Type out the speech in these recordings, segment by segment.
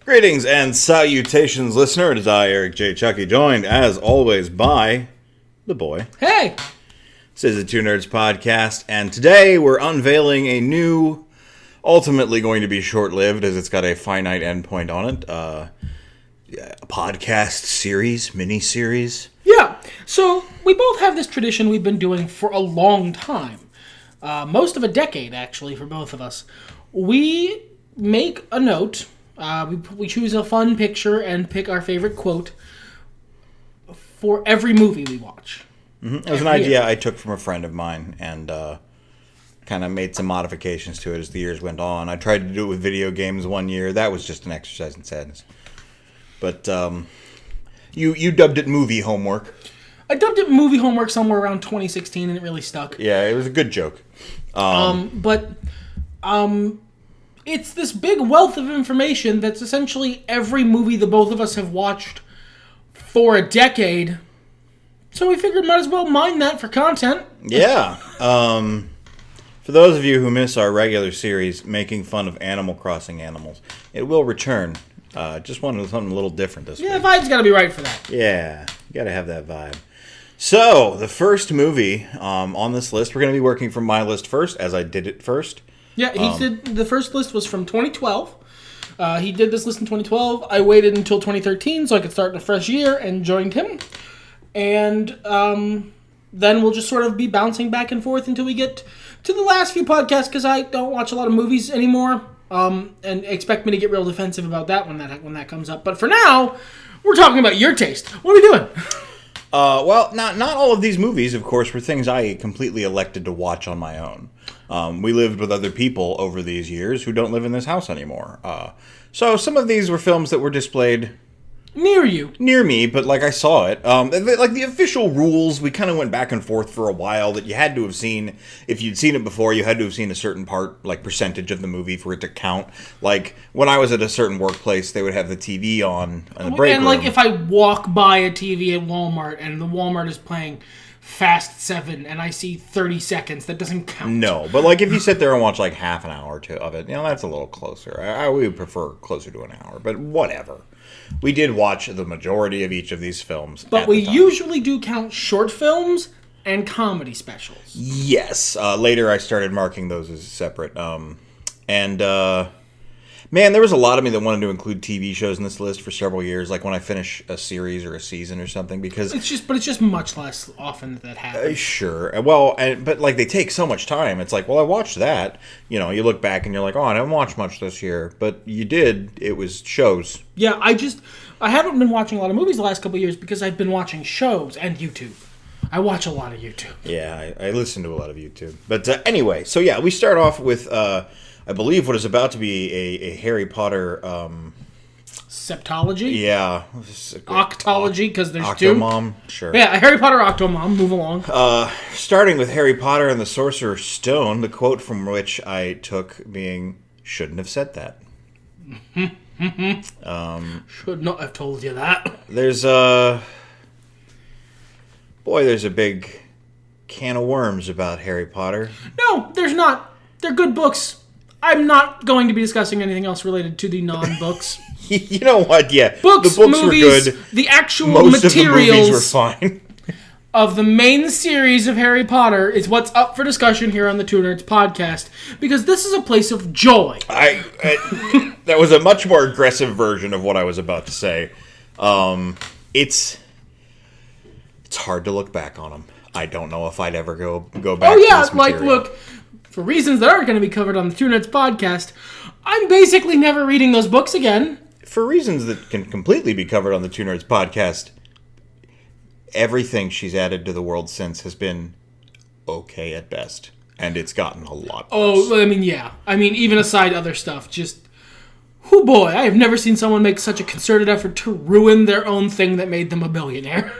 Greetings and salutations, listener. It is I, Eric J. Chucky, joined, as always, by the boy. Hey! This is the Two Nerds Podcast, and today we're unveiling a new, ultimately going to be short-lived, as it's got a finite endpoint on it, a podcast series, mini-series. Yeah, so we both have this tradition we've been doing for a long time. Most of a decade, actually, for both of us. We make a note. We choose a fun picture and pick our favorite quote for every movie we watch. Mm-hmm. It was an idea I took from a friend of mine and kind of made some modifications to it as the years went on. I tried to do it with video games one year. That was just an exercise in sadness. But you dubbed it movie homework. I dubbed it movie homework somewhere around 2016, and it really stuck. Yeah, it was a good joke. It's this big wealth of information that's essentially every movie the both of us have watched for a decade. So we figured might as well mine that for content. Yeah. For those of you who miss our regular series, making fun of Animal Crossing animals, it will return. Just wanted something a little different this week. Yeah, the vibe's got to be right for that. Yeah, you got to have that vibe. So, the first movie on this list, we're going to be working from my list first, as I did it first. Yeah, the first list was from 2012. He did this list in 2012. I waited until 2013 so I could start in a fresh year and joined him. And then we'll just sort of be bouncing back and forth until we get to the last few podcasts, because I don't watch a lot of movies anymore. And expect me to get real defensive about that when that comes up. But for now, we're talking about your taste. What are we doing? Well, not all of these movies, of course, were things I completely elected to watch on my own. We lived with other people over these years who don't live in this house anymore. So some of these were films that were displayed near me, but like I saw it. Like the official rules, we kind of went back and forth for a while that you had to have seen. If you'd seen it before, you had to have seen a certain part, like percentage of the movie for it to count. Like when I was at a certain workplace, they would have the TV on in the break room. And like if I walk by a TV at Walmart and the Walmart is playing Fast 7 and I see 30 seconds, that doesn't count. No, but like if you sit there and watch like half an hour or two of it, that's a little closer. I would prefer closer to an hour, but whatever. We did watch the majority of each of these films. But we usually do count short films and comedy specials. Yes. Later I started marking those as separate. Man, there was a lot of me that wanted to include TV shows in this list for several years, like when I finish a series or a season or something, because it's just much less often that happens. Sure. Well, but like they take so much time. It's like, well, I watched that. You look back and you're like, oh, I didn't watch much this year, but you did. It was shows. Yeah, I haven't been watching a lot of movies the last couple of years because I've been watching shows and YouTube. I watch a lot of YouTube. Yeah, I listen to a lot of YouTube. But anyway, so yeah, we start off with I believe what is about to be a Harry Potter... Septology? Yeah. Octology, because there's Octomom? two. Sure. Yeah, a Harry Potter Octomom. Move along. Starting with Harry Potter and the Sorcerer's Stone, the quote from which I took being, shouldn't have said that. Should not have told you that. There's a big can of worms about Harry Potter. No, there's not. They're good books. I'm not going to be discussing anything else related to the non-books. You know what? Yeah, books, the books movies, were good. The actual Most materials of the movies were fine. Of the main series of Harry Potter is what's up for discussion here on the Two Nerds Podcast, because this is a place of joy. That was a much more aggressive version of what I was about to say. It's hard to look back on them. I don't know if I'd ever go back. Oh yeah, to this material. look. For reasons that aren't going to be covered on the Two Nerds Podcast, I'm basically never reading those books again. For reasons that can completely be covered on the Two Nerds Podcast, everything she's added to the world since has been okay at best. And it's gotten a lot worse. Oh, I mean, yeah. I mean, even aside other stuff, just... Oh boy, I have never seen someone make such a concerted effort to ruin their own thing that made them a billionaire.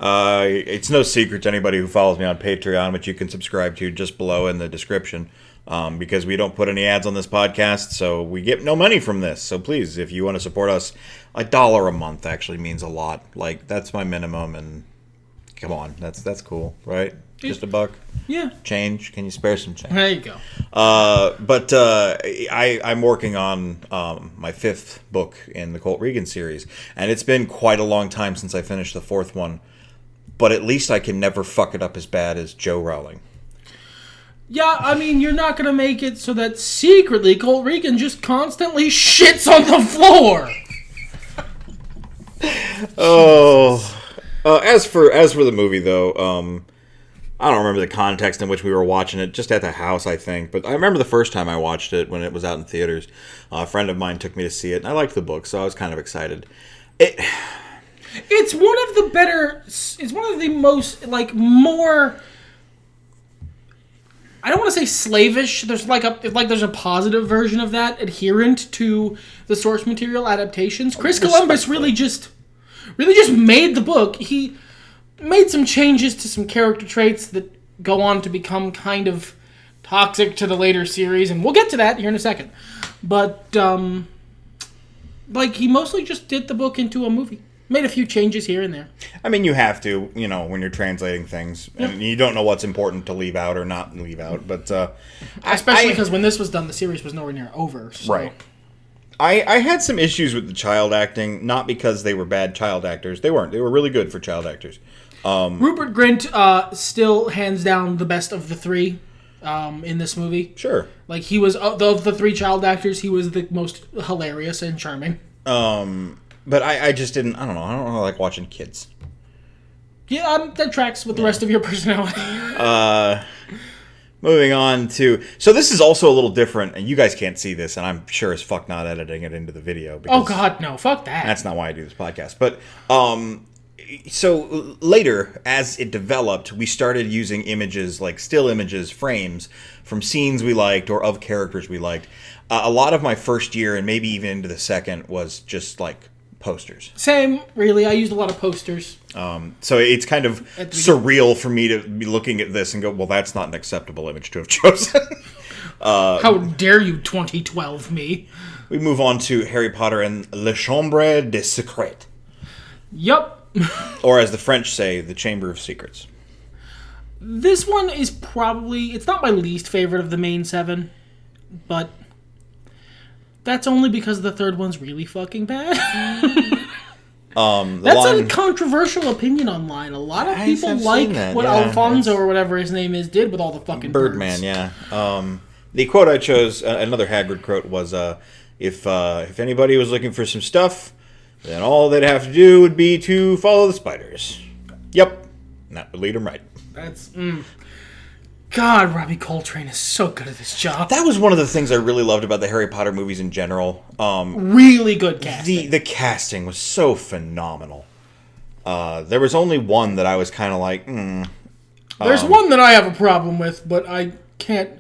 It's no secret to anybody who follows me on Patreon, which you can subscribe to just below in the description, because we don't put any ads on this podcast, so we get no money from this. So please, if you want to support us, $1 a month actually means a lot. Like, that's my minimum, and Come on, that's cool, right? Just $1. Yeah. Change. Can you spare some change? There you go. But I'm working on my 5th book in the Colt Regan series, and it's been quite a long time since I finished the 4th one. But at least I can never fuck it up as bad as Joe Rowling. Yeah, I mean, you're not going to make it so that secretly Colt Regan just constantly shits on the floor. As for the movie, though, I don't remember the context in which we were watching it, just at the house, I think. But I remember the first time I watched it when it was out in theaters. A friend of mine took me to see it, and I liked the book, so I was kind of excited. It's one of the better... It's one of the most, more... I don't want to say slavish. There's there's a positive version of that, adherent to the source material adaptations. Chris Columbus really just made the book. He made some changes to some character traits that go on to become kind of toxic to the later series, and we'll get to that here in a second. But he mostly just did the book into a movie. Made a few changes here and there. I mean, you have to, when you're translating things, and you don't know what's important to leave out or not leave out. But especially because when this was done, the series was nowhere near over. So. Right. I had some issues with the child acting, not because they were bad child actors. They weren't. They were really good for child actors. Rupert Grint still hands down the best of the 3 in this movie. Sure. He was of the 3 child actors, he was the most hilarious and charming. But I just didn't. I don't know. I don't really like watching kids. Yeah, that tracks with the rest of your personality. Moving on to... So this is also a little different, and you guys can't see this, and I'm sure as fuck not editing it into the video. Oh, God, no. Fuck that. That's not why I do this podcast. But, so later, as it developed, we started using images, still images, frames, from scenes we liked or of characters we liked. A lot of my first year, and maybe even into the second, was just, posters. Same, really. I used a lot of posters. So it's kind of surreal for me to be looking at this and go, well, that's not an acceptable image to have chosen. How dare you 2012 me? We move on to Harry Potter and Le Chambre des Secrets. Yup. Or as the French say, the Chamber of Secrets. This one is probably... It's not my least favorite of the main 7, but... That's only because the 3rd one's really fucking bad. That's a controversial opinion online. A lot of people like what Alfonso or whatever his name is did with all the fucking Birdman, birds. Yeah. The quote I chose, another Hagrid quote, was, if anybody was looking for some stuff, then all they'd have to do would be to follow the spiders. Yep. And that would lead them right. That's... God, Robbie Coltrane is so good at this job. That was one of the things I really loved about the Harry Potter movies in general. Really good casting. The casting was so phenomenal. There was only one that I was kind of like, There's one that I have a problem with, but I can't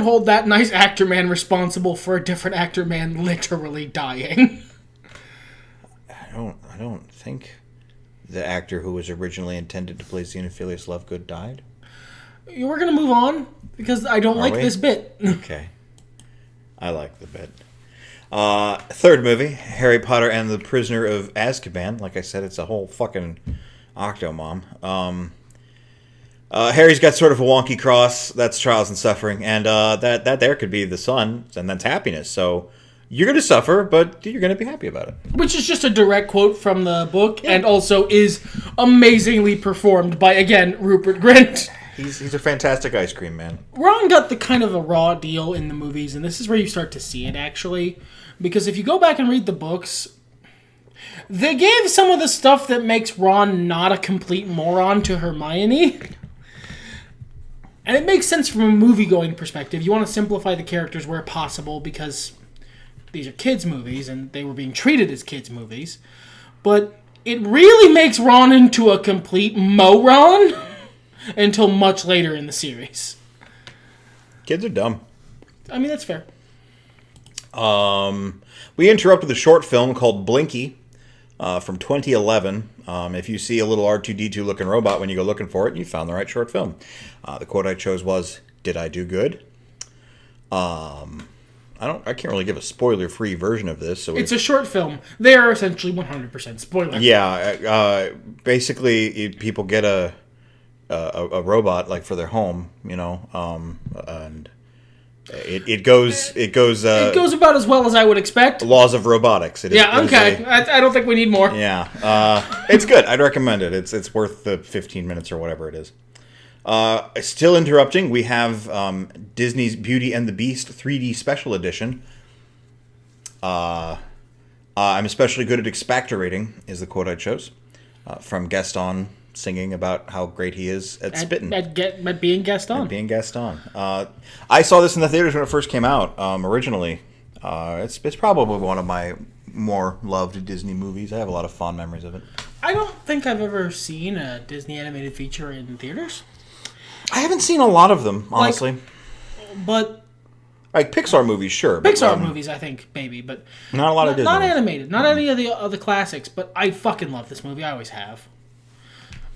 hold that nice actor man responsible for a different actor man literally dying. I don't think the actor who was originally intended to play Xenophilius Lovegood died. We're going to move on, because I don't like this bit. Okay. I like the bit. 3rd movie, Harry Potter and the Prisoner of Azkaban. Like I said, it's a whole fucking Octomom. Harry's got sort of a wonky cross. That's trials and suffering. And that there could be the sun, and that's happiness. So you're going to suffer, but you're going to be happy about it. Which is just a direct quote from the book, and also is amazingly performed by, again, Rupert Grint. He's a fantastic ice cream man. Ron got the kind of a raw deal in the movies, and this is where you start to see it, actually. Because if you go back and read the books, they gave some of the stuff that makes Ron not a complete moron to Hermione. And it makes sense from a movie-going perspective. You want to simplify the characters where possible, because these are kids' movies, and they were being treated as kids' movies. But it really makes Ron into a complete moron until much later in the series. Kids are dumb. I mean, that's fair. We interrupt with a short film called Blinky from 2011. If you see a little R2-D2 looking robot when you go looking for it, you found the right short film. The quote I chose was, "Did I do good?" I can't really give a spoiler-free version of this. So it's a short film. They are essentially 100% spoiler. Yeah, basically, people get a robot like for their home, and it goes about as well as I would expect. Laws of robotics. I don't think we need more. Yeah, it's good. I'd recommend it. It's worth the 15 minutes or whatever it is. Still interrupting, we have Disney's Beauty and the Beast 3D Special Edition. I'm especially good at expectorating, is the quote I chose, from Gaston singing about how great he is at spitting. At being Gaston. At being Gaston. I saw this in the theaters when it first came out, originally. It's probably one of my more loved Disney movies. I have a lot of fond memories of it. I don't think I've ever seen a Disney animated feature in theaters. I haven't seen a lot of them, honestly. But Pixar movies, sure. Pixar movies, I think, maybe, but not a lot of Disney. Not animated, not any of the classics. But I fucking love this movie. I always have.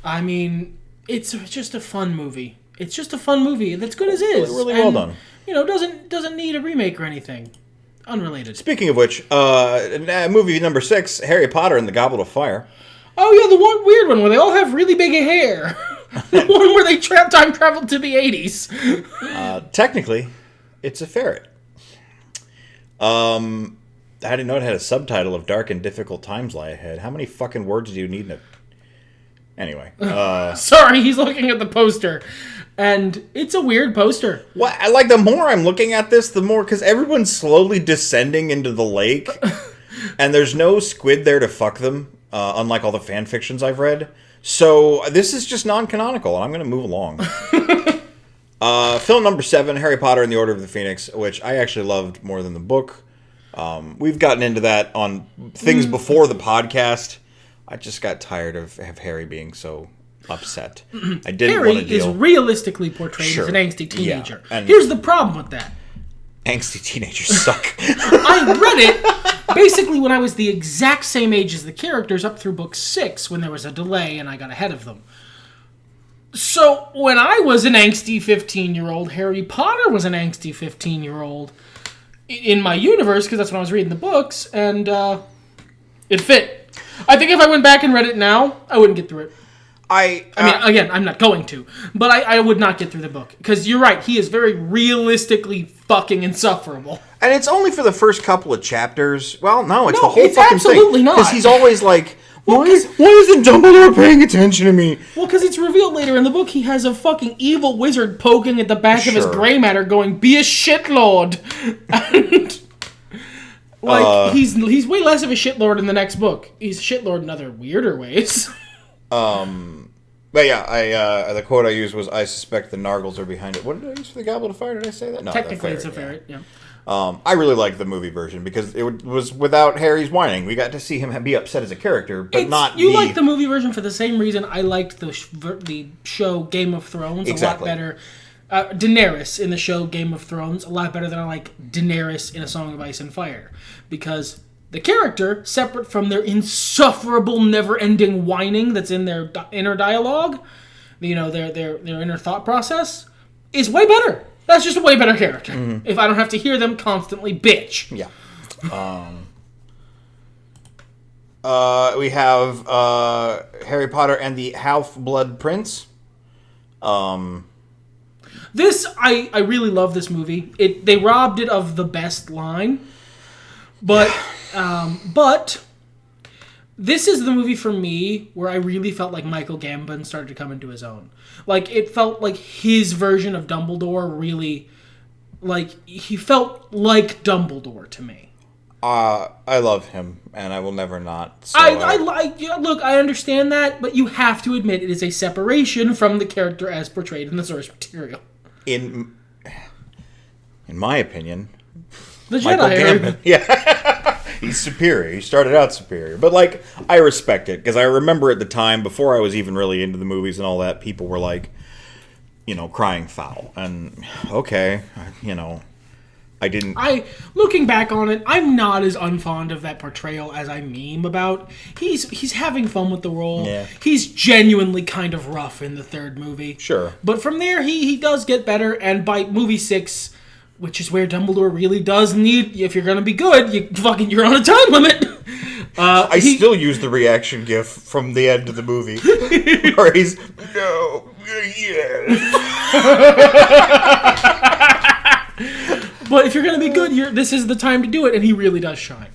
I mean, it's just a fun movie. It's just a fun movie that's good as is. Really well done. Doesn't need a remake or anything. Unrelated. Speaking of which, movie number 6, Harry Potter and the Goblet of Fire. Oh yeah, the one weird one where they all have really big hair. The one where they time traveled to the 80s. Technically, it's a ferret. I didn't know it had a subtitle of Dark and Difficult Times Lie Ahead. How many fucking words do you need in it? Anyway. Sorry, he's looking at the poster. And it's a weird poster. Well, the more I'm looking at this, the more... Because everyone's slowly descending into the lake. And there's no squid there to fuck them. Unlike all the fan fictions I've read. So, this is just non-canonical, and I'm going to move along. Film number 7, Harry Potter and the Order of the Phoenix, which I actually loved more than the book. We've gotten into that on things before the podcast. I just got tired of Harry being so upset. I didn't want to deal... Harry is realistically portrayed as an angsty teenager. Yeah, here's the problem with that. Angsty teenagers suck. I read it basically when I was the exact same age as the characters up through book 6 when there was a delay and I got ahead of them. So when I was an angsty 15-year-old, Harry Potter was an angsty 15-year-old in my universe because that's when I was reading the books and it fit. I think if I went back and read it now, I wouldn't get through it. I mean, again, I'm not going to, but I would not get through the book. Because you're right, he is very realistically fucking insufferable. And it's only for the first couple of chapters. Well, no, it's the whole fucking thing. It's absolutely not. Because he's always like, why isn't Dumbledore paying attention to me? Well, because it's revealed later in the book he has a fucking evil wizard poking at the back of his grey matter going, be a shitlord. And... he's way less of a shitlord in the next book. He's a shitlord in other weirder ways. But yeah, the quote I used was, I suspect the Nargles are behind it. What did I use for the Goblet of Fire? Did I say that? No, technically it's a ferret, yeah. I really liked the movie version because it was without Harry's whining. We got to see him be upset as a character, but You liked the movie version for the same reason I liked the show Game of Thrones a lot better. Daenerys in the show Game of Thrones a lot better than I like Daenerys in A Song of Ice and Fire. Because the character, separate from their insufferable, never-ending whining that's in their inner dialogue, their inner thought process, is way better. That's just a way better character. Mm-hmm. If I don't have to hear them constantly bitch. Yeah. We have Harry Potter and the Half-Blood Prince. This, I really love this movie. They robbed it of the best line. But this is the movie for me where I really felt like Michael Gambon started to come into his own. Like, it felt like his version of Dumbledore really, like, he felt like Dumbledore to me. I love him, and I will never not. So look, I understand that, but you have to admit it is a separation from the character as portrayed in the source material. In my opinion... The Michael Jedi. Gambon. Yeah. He's superior. He started out superior. But, like, I respect it. Because I remember at the time, before I was even really into the movies and all that, people were like, crying foul. And, okay, I didn't... Looking back on it, I'm not as unfond of that portrayal as I meme about. He's having fun with the role. Yeah. He's genuinely kind of rough in the third movie. Sure. But from there, he does get better. And by movie 6... which is where Dumbledore really does need. If you're gonna be good, you're on a time limit. I still use the reaction gif from the end of the movie where he's no, yeah. But if you're gonna be good, this is the time to do it, and he really does shine.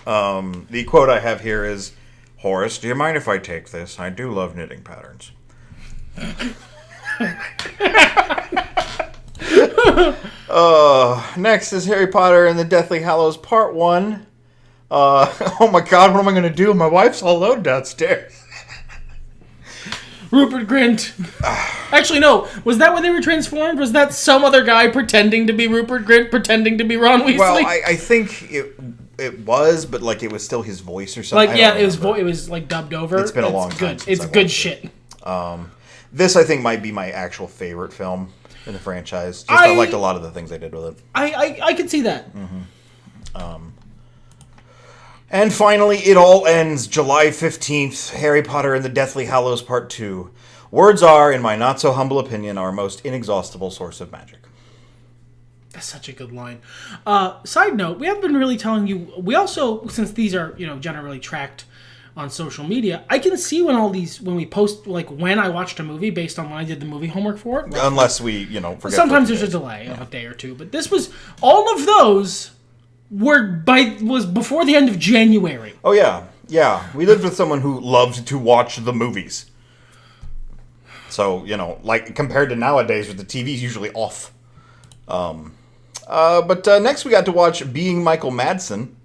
The quote I have here is, "Horace, do you mind if I take this? I do love knitting patterns." Next is Harry Potter and the Deathly Hallows Part 1. Oh my god, what am I going to do? My wife's all alone downstairs. Rupert Grint. Actually, no. Was that when they were transformed? Was that some other guy pretending to be Rupert Grint, pretending to be Ron Weasley? Well, I think it was, but like it was still his voice or something. Like, yeah, it was like dubbed over. It's been a long time. It's good shit. This, I think, might be my actual favorite film in the franchise. I liked a lot of the things they did with it. I could see that. Mm-hmm. And finally, it all ends July 15th, Harry Potter and the Deathly Hallows Part 2. Words are, in my not-so-humble opinion, our most inexhaustible source of magic. That's such a good line. Side note, we haven't been really telling you... We also, since these are, generally tracked on social media, I can see when we post, like, when I watched a movie based on when I did the movie homework for it. Unless we, forget. Sometimes there's a delay of a day or two, but this was... All of those... was before the end of January. Oh, yeah. Yeah. We lived with someone who loved to watch the movies. So, like, compared to nowadays where the TV's usually off. But next we got to watch Being Michael Madsen.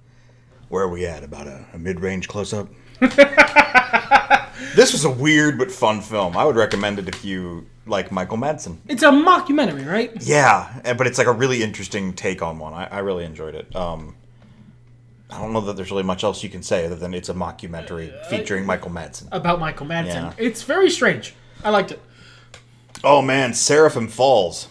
Where are we at? About a mid-range close-up? This was a weird but fun film. I would recommend it if you like Michael Madsen. It's a mockumentary, right? Yeah, but it's like a really interesting take on one. I really enjoyed it. I don't know that there's really much else you can say other than it's a mockumentary featuring Michael Madsen. About Michael Madsen. Yeah. It's very strange. I liked it. Oh man, Seraphim Falls.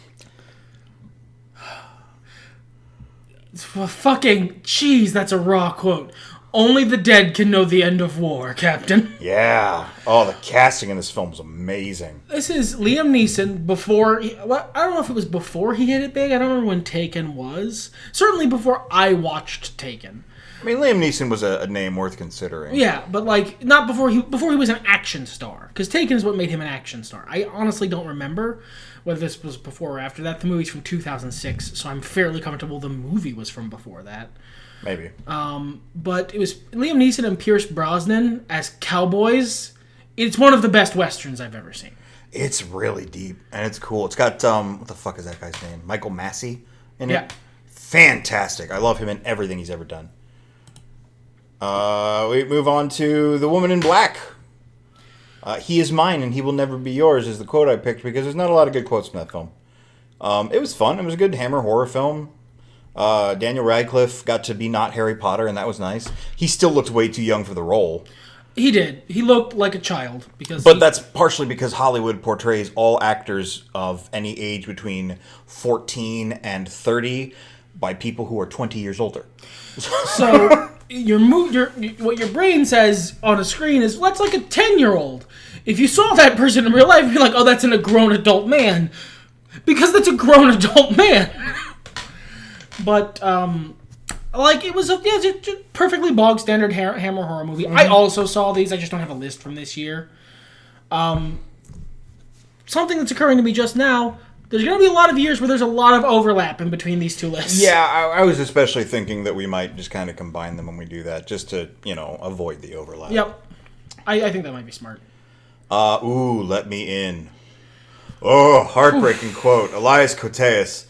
Fucking jeez, that's a raw quote. Only the dead can know the end of war, Captain. Yeah. Oh, the casting in this film is amazing. This is Liam Neeson before... I don't know if it was before he hit it big. I don't remember when Taken was. Certainly before I watched Taken. I mean, Liam Neeson was a name worth considering. Yeah, but like not before he was an action star. Because Taken is what made him an action star. I honestly don't remember whether this was before or after that. The movie's from 2006, so I'm fairly comfortable the movie was from before that. Maybe. But it was Liam Neeson and Pierce Brosnan as cowboys. It's one of the best westerns I've ever seen. It's really deep, and it's cool. It's got, what the fuck is that guy's name? Michael Massey in it? Yeah. Fantastic. I love him in everything he's ever done. We move on to The Woman in Black. He is mine and he will never be yours is the quote I picked because there's not a lot of good quotes from that film. It was fun. It was a good Hammer horror film. Daniel Radcliffe got to be not Harry Potter, and that was nice. He still looked way too young for the role. He did. He looked like a child. But that's partially because Hollywood portrays all actors of any age between 14 and 30 by people who are 20 years older. So what your brain says on a screen is, well, that's like a 10-year-old. If you saw that person in real life, you'd be like, oh, that's a grown adult man. Because that's a grown adult man. But, it was a perfectly bog standard Hammer horror movie. Mm-hmm. I also saw these. I just don't have a list from this year. Something that's occurring to me just now, there's going to be a lot of years where there's a lot of overlap in between these two lists. Yeah, I was especially thinking that we might just kind of combine them when we do that, just to, avoid the overlap. Yep. I think that might be smart. Let me in. Oh, heartbreaking quote. Elias Koteas.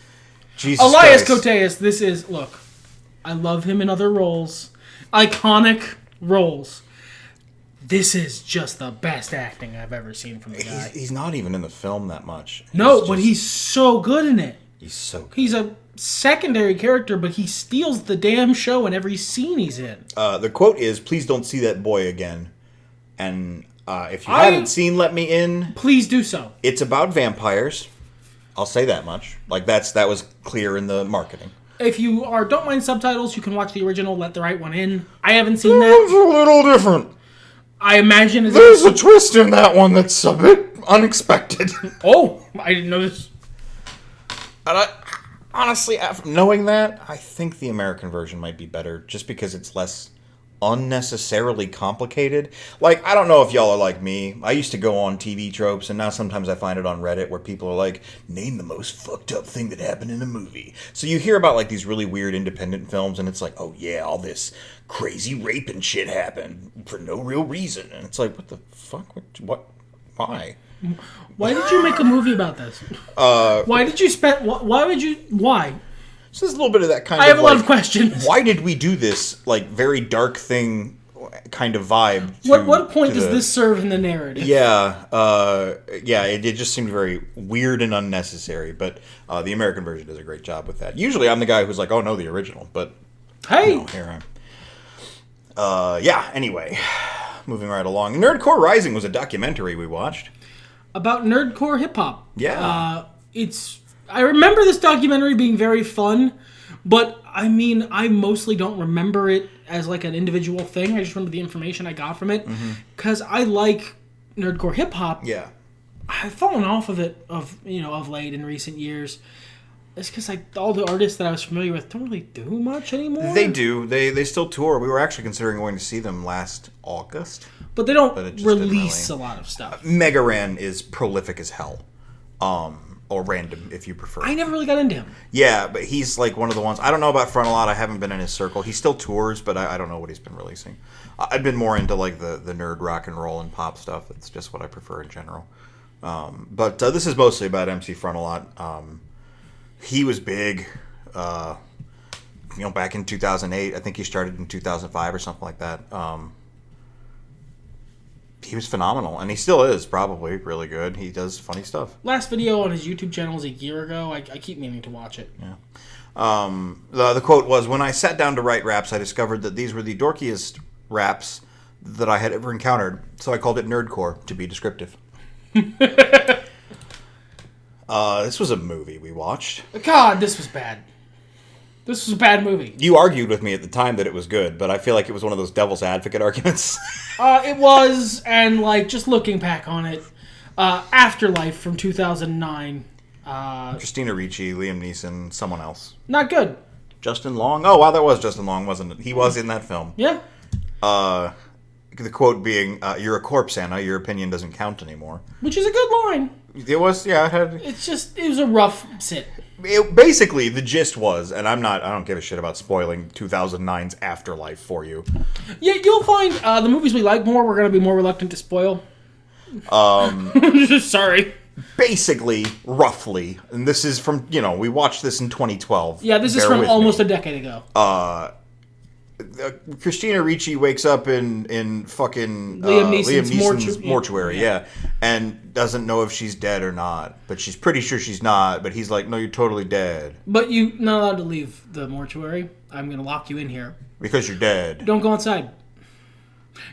Jesus Elias Christ. Koteas, this is, look, I love him in other roles. Iconic roles. This is just the best acting I've ever seen from the guy. He's not even in the film that much. But he's so good in it. He's so good. He's a secondary character, but he steals the damn show in every scene he's in. The quote is, please don't see that boy again. And if you haven't seen Let Me In... Please do so. It's about vampires. I'll say that much. That was clear in the marketing. If you don't mind subtitles, you can watch the original, Let the Right One In. I haven't seen that. It's a little different. I imagine there's a twist in that one that's a bit unexpected. Oh, I didn't know this. And honestly, knowing that, I think the American version might be better just because it's less unnecessarily complicated. Like, I don't know if y'all are like me. I used to go on TV tropes, and now sometimes I find it on Reddit where people are like, name the most fucked up thing that happened in a movie. So you hear about like these really weird independent films, and it's like, oh yeah, all this crazy rape and shit happened for no real reason. And it's like, what the fuck? What? Why? Why did you make a movie about this? Why did you spend... Why would you... Why? So there's a little bit of that kind of... I have a lot of questions. Why did we do this, like, very dark thing kind of vibe? What point does this serve in the narrative? Yeah, it just seemed very weird and unnecessary, but the American version does a great job with that. Usually I'm the guy who's like, oh no, the original, but... Hey! You know, here I am. Anyway, moving right along. Nerdcore Rising was a documentary we watched. About nerdcore hip-hop. Yeah. I remember this documentary being very fun, but I mean, I mostly don't remember it as like an individual thing. I just remember the information I got from it. Because I like nerdcore hip-hop. Yeah. I've fallen off of it of late in recent years. It's because all the artists that I was familiar with don't really do much anymore. They do. They still tour. We were actually considering going to see them last August. But they don't release a lot of stuff. Megaran is prolific as hell. Or Random, if you prefer. I never really got into him. Yeah, but he's like one of the ones... I don't know about Frontalot. I haven't been in his circle. He still tours, but I don't know what he's been releasing. I've been more into like the nerd rock and roll and pop stuff. It's just what I prefer in general. But this is mostly about MC Frontalot. He was big, back in 2008. I think he started in 2005 or something like that. He was phenomenal, and he still is probably really good. He does funny stuff. Last video on his YouTube channel was a year ago. I keep meaning to watch it. Yeah. The quote was, when I sat down to write raps, I discovered that these were the dorkiest raps that I had ever encountered, so I called it nerdcore to be descriptive. This was a movie we watched. God, this was bad. This was a bad movie. You argued with me at the time that it was good, but I feel like it was one of those devil's advocate arguments. It was, and like just looking back on it, Afterlife from 2009. Christina Ricci, Liam Neeson, someone else. Not good. Justin Long? Oh, wow, that was Justin Long, wasn't it? He was in that film. Yeah. The quote being, you're a corpse, Anna. Your opinion doesn't count anymore. Which is a good line. It was, yeah. It was a rough sit. Basically, the gist was, and I don't give a shit about spoiling 2009's Afterlife for you. Yeah, you'll find the movies we like more, we're going to be more reluctant to spoil. Sorry. Basically, roughly, and this is from, we watched this in 2012. Yeah, this is from almost a decade ago. Christina Ricci wakes up in fucking Liam Neeson's mortuary, yeah, and doesn't know if she's dead or not, but she's pretty sure she's not, but he's like, no, you're totally dead. But you're not allowed to leave the mortuary. I'm going to lock you in here. Because you're dead. Don't go outside.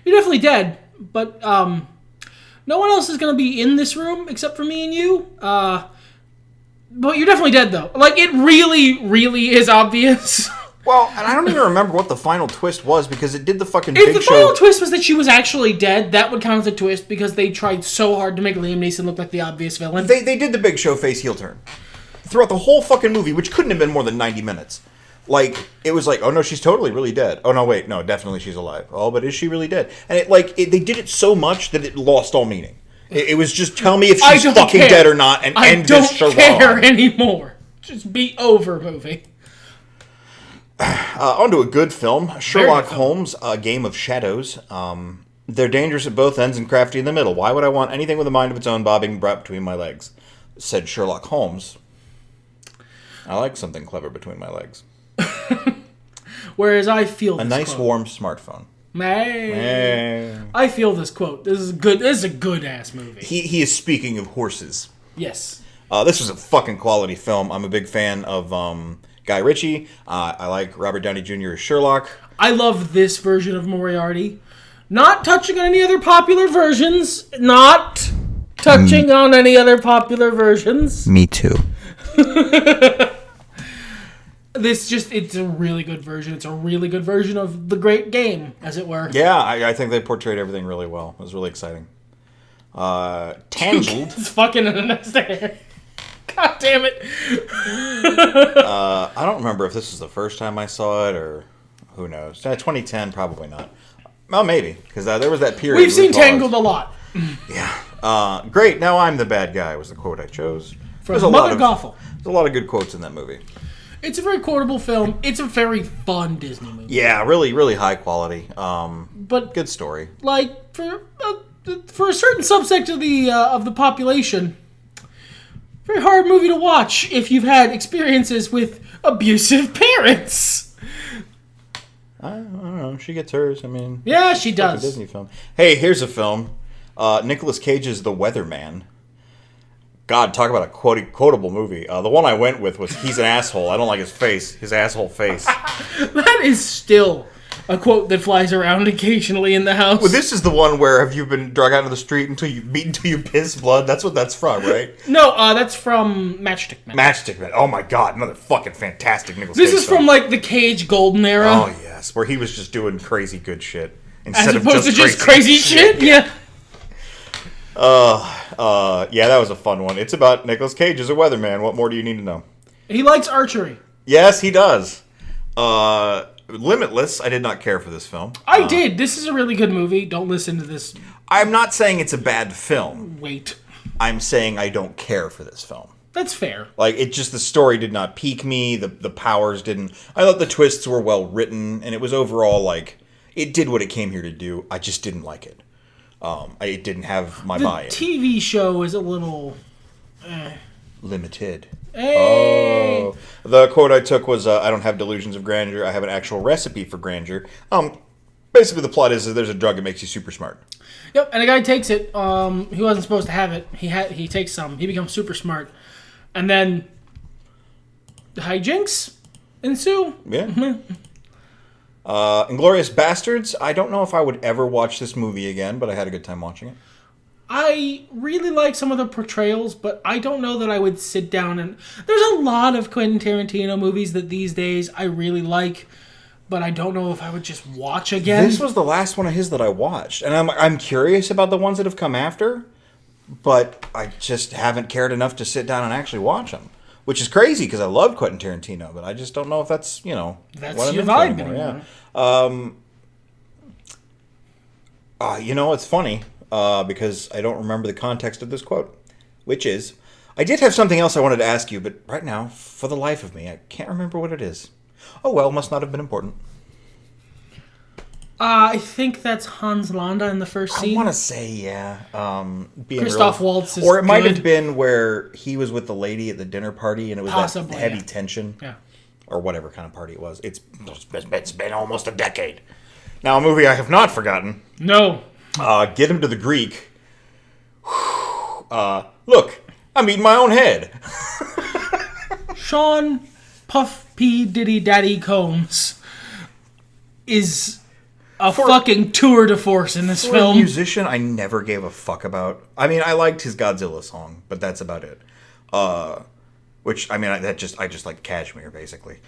You're definitely dead, but no one else is going to be in this room except for me and you. But you're definitely dead, though. Like, it really, really is obvious. Well, and I don't even remember what the final twist was, because it did the fucking If Big the Show... final twist was that she was actually dead, that would count as a twist, because they tried so hard to make Liam Neeson look like the obvious villain. They did the Big Show face heel turn. Throughout the whole fucking movie, which couldn't have been more than 90 minutes. Like, it was like, oh no, she's totally really dead. Oh no, wait, no, definitely she's alive. Oh, but is she really dead? And they did it so much that it lost all meaning. It was just, tell me if she's fucking dead or not, and end this charade. I don't care anymore. Just be over, movie. Onto a good film, Sherlock Holmes, A Game of Shadows. They're dangerous at both ends and crafty in the middle. Why would I want anything with a mind of its own bobbing brought between my legs? Said Sherlock Holmes. I like something clever between my legs. Whereas I feel a nice quote. Warm smartphone. I feel this quote. This is good. This is a good ass movie. He is speaking of horses. Yes. This was a fucking quality film. I'm a big fan of Guy Ritchie. I like Robert Downey Jr. as Sherlock. I love this version of Moriarty. Not touching on any other popular versions. Not touching on any other popular versions. Me too. It's a really good version. It's a really good version of the great game, as it were. Yeah, I think they portrayed everything really well. It was really exciting. Tangled. It's fucking in the next day. God damn it. I don't remember if this was the first time I saw it or who knows. 2010, probably not. Well, maybe, because there was that period. We've seen Tangled a lot. Yeah. Great, now I'm the bad guy was the quote I chose. From Mother Gothel. There's a lot of good quotes in that movie. It's a very quotable film. It's a very fun Disney movie. Yeah, really, really high quality. But good story. Like for a certain subsect of the population, very hard movie to watch if you've had experiences with abusive parents. I don't know. She gets hers. I mean, yeah, she does. Like a Disney film. Hey, here's a film. Nicolas Cage's The Weatherman. God, talk about a quotable movie. The one I went with was "He's an asshole. I don't like his face. His asshole face." That is still a quote that flies around occasionally in the house. Well, this is the one where have you been dragged out into the street until you piss blood? That's what that's from, right? No, that's from Matchstick Men. Matchstick Men. Oh my God, another fucking fantastic Nicolas This Cage is from like the Cage golden era. Oh yes, where he was just doing crazy good shit instead of just crazy shit. Yeah. Yeah, that was a fun one. It's about Nicolas Cage as a weatherman. What more do you need to know? He likes archery. Yes, he does. Limitless. I did not care for this film. I did. This is a really good movie. Don't listen to this. I'm not saying it's a bad film. Wait. I'm saying I don't care for this film. That's fair. Like, it just, the story did not pique me. The powers didn't. I thought the twists were well written, and it was overall, like, it did what it came here to do. I just didn't like it. It didn't have my buy-in. The TV show is a little... Limited. Hey. Oh. The quote I took was, I don't have delusions of grandeur. I have an actual recipe for grandeur. Basically, the plot is that there's a drug that makes you super smart. Yep, and a guy takes it. He wasn't supposed to have it. He takes some. He becomes super smart. And then hijinks ensue. Yeah. Inglourious Bastards. I don't know if I would ever watch this movie again, but I had a good time watching it. I really like some of the portrayals, but I don't know that I would sit down and... There's a lot of Quentin Tarantino movies that these days I really like, but I don't know if I would just watch again. This was the last one of his that I watched, and I'm curious about the ones that have come after, but I just haven't cared enough to sit down and actually watch them. Which is crazy because I love Quentin Tarantino, but I just don't know if that's, that's what I'm your into vibe anymore. anymore. Yeah. It's funny because I don't remember the context of this quote, which is, I did have something else I wanted to ask you, but right now, for the life of me, I can't remember what it is. Oh well, must not have been important. I think that's Hans Landa in the first scene. I want to say, yeah. Christoph Waltz is or it might good. have been where he was with the lady at the dinner party and it was Possibly, that heavy yeah. tension. Yeah. Or whatever kind of party it was. It's been almost a decade. Now, a movie I have not forgotten. No. Get him to the Greek. Look, I'm eating my own head. Sean Puff P. Diddy Daddy Combs is a fucking tour de force in this For film. a musician I never gave a fuck about. I mean, I liked his Godzilla song, but that's about it. Which, I mean, I just like Kashmir, basically.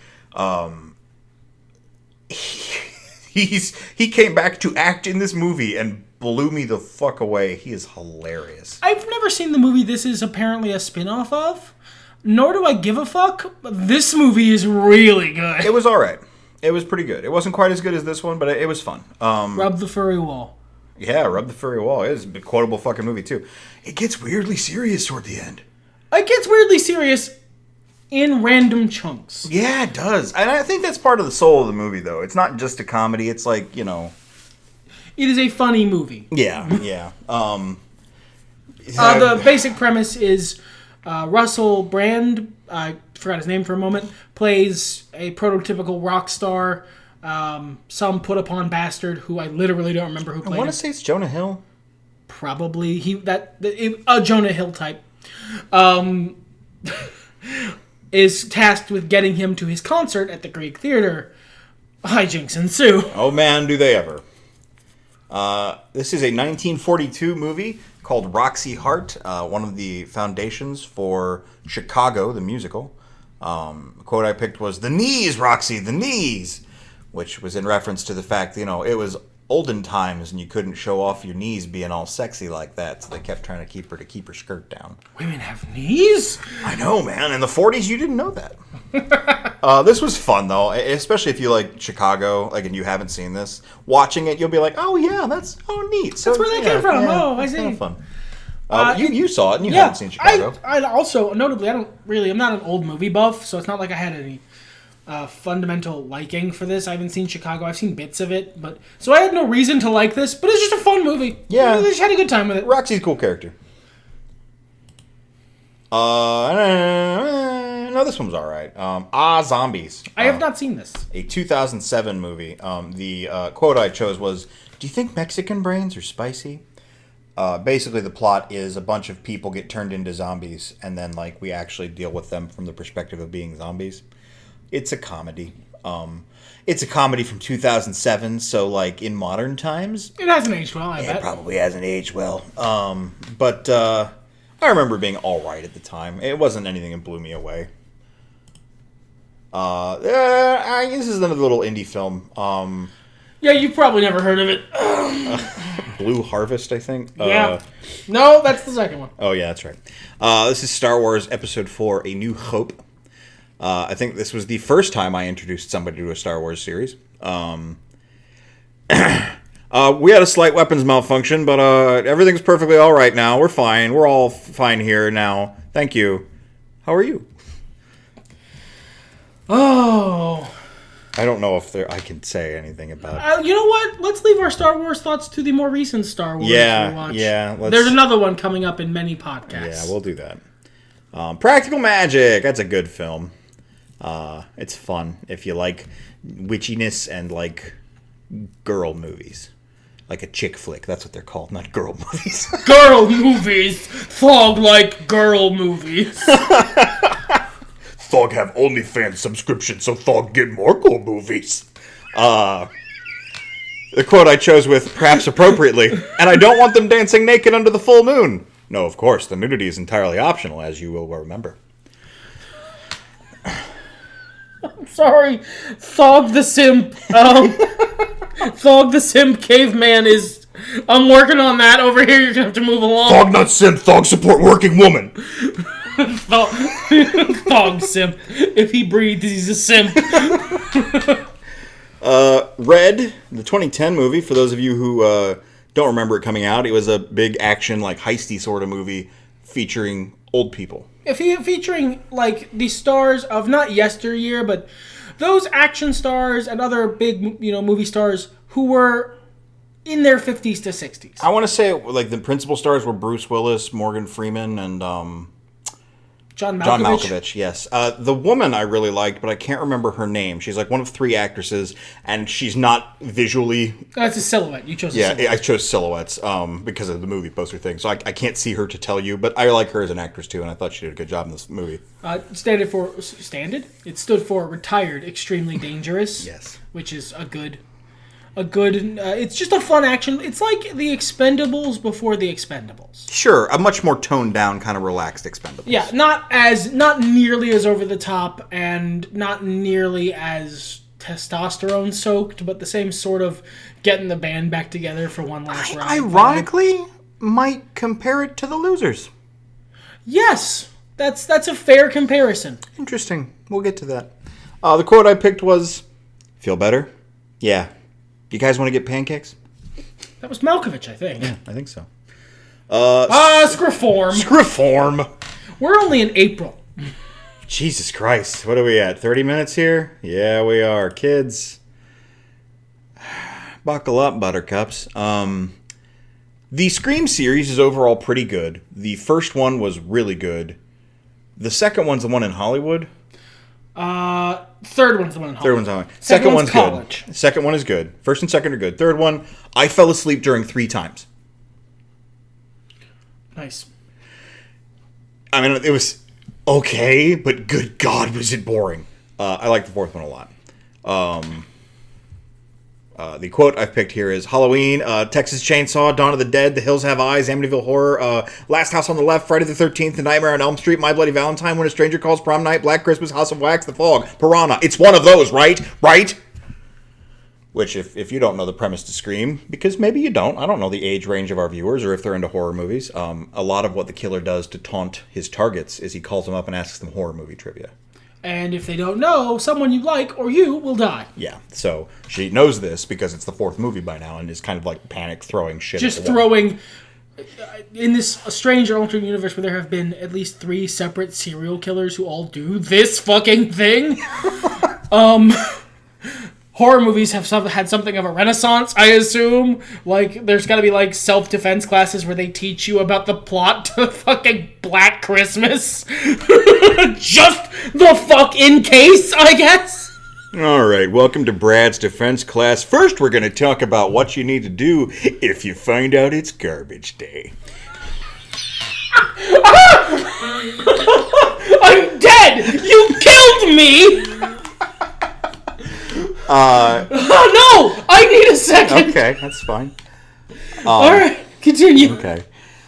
He came back to act in this movie and blew me the fuck away. He is hilarious. I've never seen the movie this is apparently a spin-off of, nor do I give a fuck, but this movie is really good. It was alright. It was pretty good. It wasn't quite as good as this one, but it was fun. Rub the furry wall. Yeah, Rub the Furry Wall. It is a quotable fucking movie, too. It gets weirdly serious toward the end. It gets weirdly serious in random chunks. Yeah, it does. And I think that's part of the soul of the movie, though. It's not just a comedy. It's like, It is a funny movie. Yeah, yeah. The basic premise is Russell Brand, I forgot his name for a moment, plays a prototypical rock star, some put-upon bastard who I literally don't remember who played I want him. to say it's Jonah Hill. Probably. A Jonah Hill type. Is tasked with getting him to his concert at the Greek Theater. Hijinks ensue. Oh man, do they ever. This is a 1942 movie called Roxy Hart, one of the foundations for Chicago, the musical. The quote I picked was, "The knees, Roxy, the knees," which was in reference to the fact, it was olden times, and you couldn't show off your knees being all sexy like that, so they kept trying to keep her skirt down. Women have knees? I know, man. In the 40s, you didn't know that. This was fun, though, especially if you like Chicago, like, and you haven't seen this. Watching it, you'll be like, oh, yeah, that's neat. So, that's where they came from. Yeah, oh, I see. Kind of fun. You saw it, and you haven't seen Chicago. I also, notably, I'm not an old movie buff, so it's not like I had any fundamental liking for this. I haven't seen Chicago. I've seen bits of it, so I had no reason to like this, but it's just a fun movie. Yeah. I just had a good time with it. Roxy's a cool character. No, this one was alright. Zombies. I have not seen this. A 2007 movie. The quote I chose was, "Do you think Mexican brains are spicy?" Basically, the plot is a bunch of people get turned into zombies, and then like we actually deal with them from the perspective of being zombies. It's a comedy. It's a comedy from 2007, so like in modern times, it hasn't aged well. I bet it probably hasn't aged well. But I remember being all right at the time. It wasn't anything that blew me away. This is another little indie film. Yeah, you've probably never heard of it. Blue Harvest, I think. Yeah. No, that's the second one. Oh, yeah, that's right. This is Star Wars Episode 4, A New Hope. I think this was the first time I introduced somebody to a Star Wars series. We had a slight weapons malfunction, but everything's perfectly all right now. We're fine. We're all fine here now. Thank you. How are you? Oh. I don't know if I can say anything about it. You know what? Let's leave our Star Wars thoughts to the more recent Star Wars rewatch. Yeah. There's another one coming up in many podcasts. Yeah, we'll do that. Practical Magic. That's a good film. It's fun if you like witchiness and like girl movies. Like a chick flick. That's what they're called, not girl movies. Girl movies! Thog like girl movies. Thog have OnlyFans subscription, so Thog get more cool movies. The quote I chose with, perhaps appropriately, and I don't want them dancing naked under the full moon. No, of course, the nudity is entirely optional, as you will remember. I'm sorry. Thog the Simp. Thog the Simp Caveman is... I'm working on that over here. You're going to have to move along. Thog not simp, Thog support working woman. Thog Simp. If he breathes, he's a simp. Red, the 2010 movie, for those of you who don't remember it coming out, it was a big action, like heisty sort of movie featuring old people. Featuring, like, the stars of not yesteryear, but those action stars and other big, movie stars who were in their 50s to 60s. I want to say, like, the principal stars were Bruce Willis, Morgan Freeman, and John Malkovich. John Malkovich, yes. The woman I really liked, but I can't remember her name. She's like one of 3 actresses, and she's not visually... That's a silhouette. You chose a silhouette. Yeah, I chose silhouettes because of the movie poster thing. So I can't see her to tell you, but I like her as an actress too, and I thought she did a good job in this movie. Standard? It stood for Retired Extremely Dangerous. Yes. Which is a good... it's just a fun action. It's like the Expendables before the Expendables. Sure, a much more toned down, kind of relaxed Expendables. Yeah, not nearly as over the top and not nearly as testosterone soaked, but the same sort of getting the band back together for one last ride. Ironically, might compare it to The Losers. Yes, that's a fair comparison. Interesting. We'll get to that. The quote I picked was, "Feel better? Yeah. You guys want to get pancakes?" That was Malkovich, I think. Yeah, I think so. Scriform. Scriform. We're only in April. Jesus Christ. What are we at? 30 minutes here? Yeah, we are. Kids, buckle up, buttercups. The Scream series is overall pretty good. The first one was really good. The second one's the one in Hollywood. Third one's the one in Hollywood. Third one's Hollywood. Second one's college. Good. Second one is good. First and second are good. Third one, I fell asleep during 3 times. Nice. I mean, it was okay, but good God, was it boring. I like the fourth one a lot. The quote I've picked here is Halloween, Texas Chainsaw, Dawn of the Dead, The Hills Have Eyes, Amityville Horror, Last House on the Left, Friday the 13th, The Nightmare on Elm Street, My Bloody Valentine, When a Stranger Calls, Prom Night, Black Christmas, House of Wax, The Fog, Piranha. It's one of those, right? Right? which if you don't know the premise to Scream, because maybe you don't, I don't know the age range of our viewers or if they're into horror movies, a lot of what the killer does to taunt his targets is he calls them up and asks them horror movie trivia. And if they don't know, someone you like or you will die. Yeah, so she knows this because it's the fourth movie by now and is kind of like panic throwing shit Just at the wall. throwing... In this strange alternate universe where there have been at least 3 separate serial killers who all do this fucking thing... Horror movies have had something of a renaissance, I assume. Like, there's gotta be, like, self-defense classes where they teach you about the plot to fucking Black Christmas. Just the fuck in case, I guess. Alright, welcome to Brad's defense class. First, we're gonna talk about what you need to do if you find out it's garbage day. I'm dead! You killed me! No! I need a second! Okay, that's fine. Alright, continue. Okay.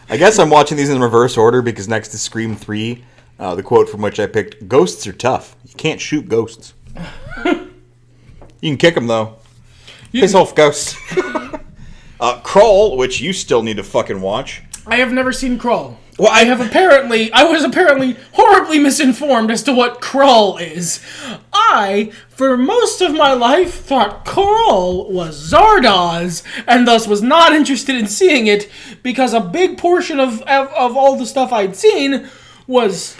I guess I'm watching these in reverse order because next to Scream 3, the quote from which I picked, "Ghosts are tough. You can't shoot ghosts." You can kick them, though. Piss off, ghosts. Crawl, which you still need to fucking watch. I have never seen Crawl. Well, I was apparently horribly misinformed as to what Crawl is. I, for most of my life, thought Crawl was Zardoz, and thus was not interested in seeing it, because a big portion of all the stuff I'd seen was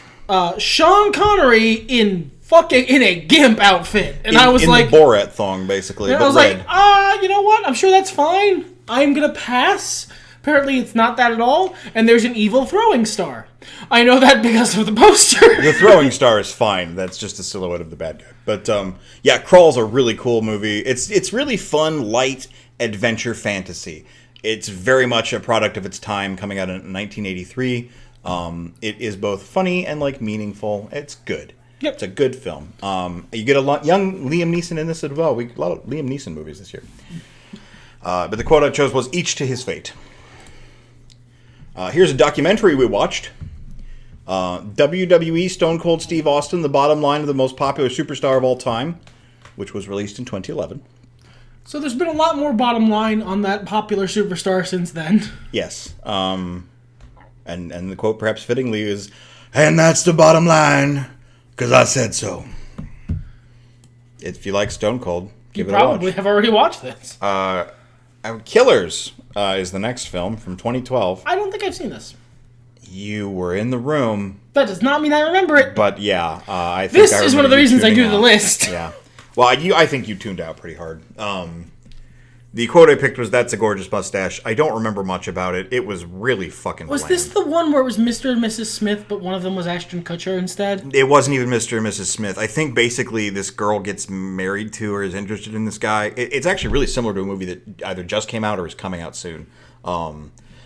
Sean Connery in a gimp outfit. And I was like... In the Borat thong, basically, and but I was red. like, you know what? I'm sure that's fine. I'm gonna pass. Apparently it's not that at all, and there's an evil throwing star. I know that because of the poster. The throwing star is fine. That's just a silhouette of the bad guy. But, yeah, Crawl's a really cool movie. It's really fun, light, adventure fantasy. It's very much a product of its time, coming out in 1983. It is both funny and, like, meaningful. It's good. Yep. It's a good film. You get a lot young Liam Neeson in this as well. We get a lot of Liam Neeson movies this year. But the quote I chose was, "Each to his fate." Here's a documentary we watched. WWE Stone Cold Steve Austin, the bottom line of the most popular superstar of all time, which was released in 2011. So there's been a lot more bottom line on that popular superstar since then. Yes. And the quote, perhaps fittingly, is, "And that's the bottom line, because I said so." If you like Stone Cold, give it a watch. You probably have already watched this. Killers is the next film from 2012. I don't think I've seen this. You were in the room. That does not mean I remember it. But yeah, I think this is one of the reasons I do the list. Yeah. Well, I think you tuned out pretty hard. The quote I picked was, "That's a gorgeous mustache." I don't remember much about it. It was really fucking Was bland. this the one where it was Mr. and Mrs. Smith, but one of them was Ashton Kutcher instead? It wasn't even Mr. and Mrs. Smith. I think basically this girl gets married to or is interested in this guy. It's actually really similar to a movie that either just came out or is coming out soon.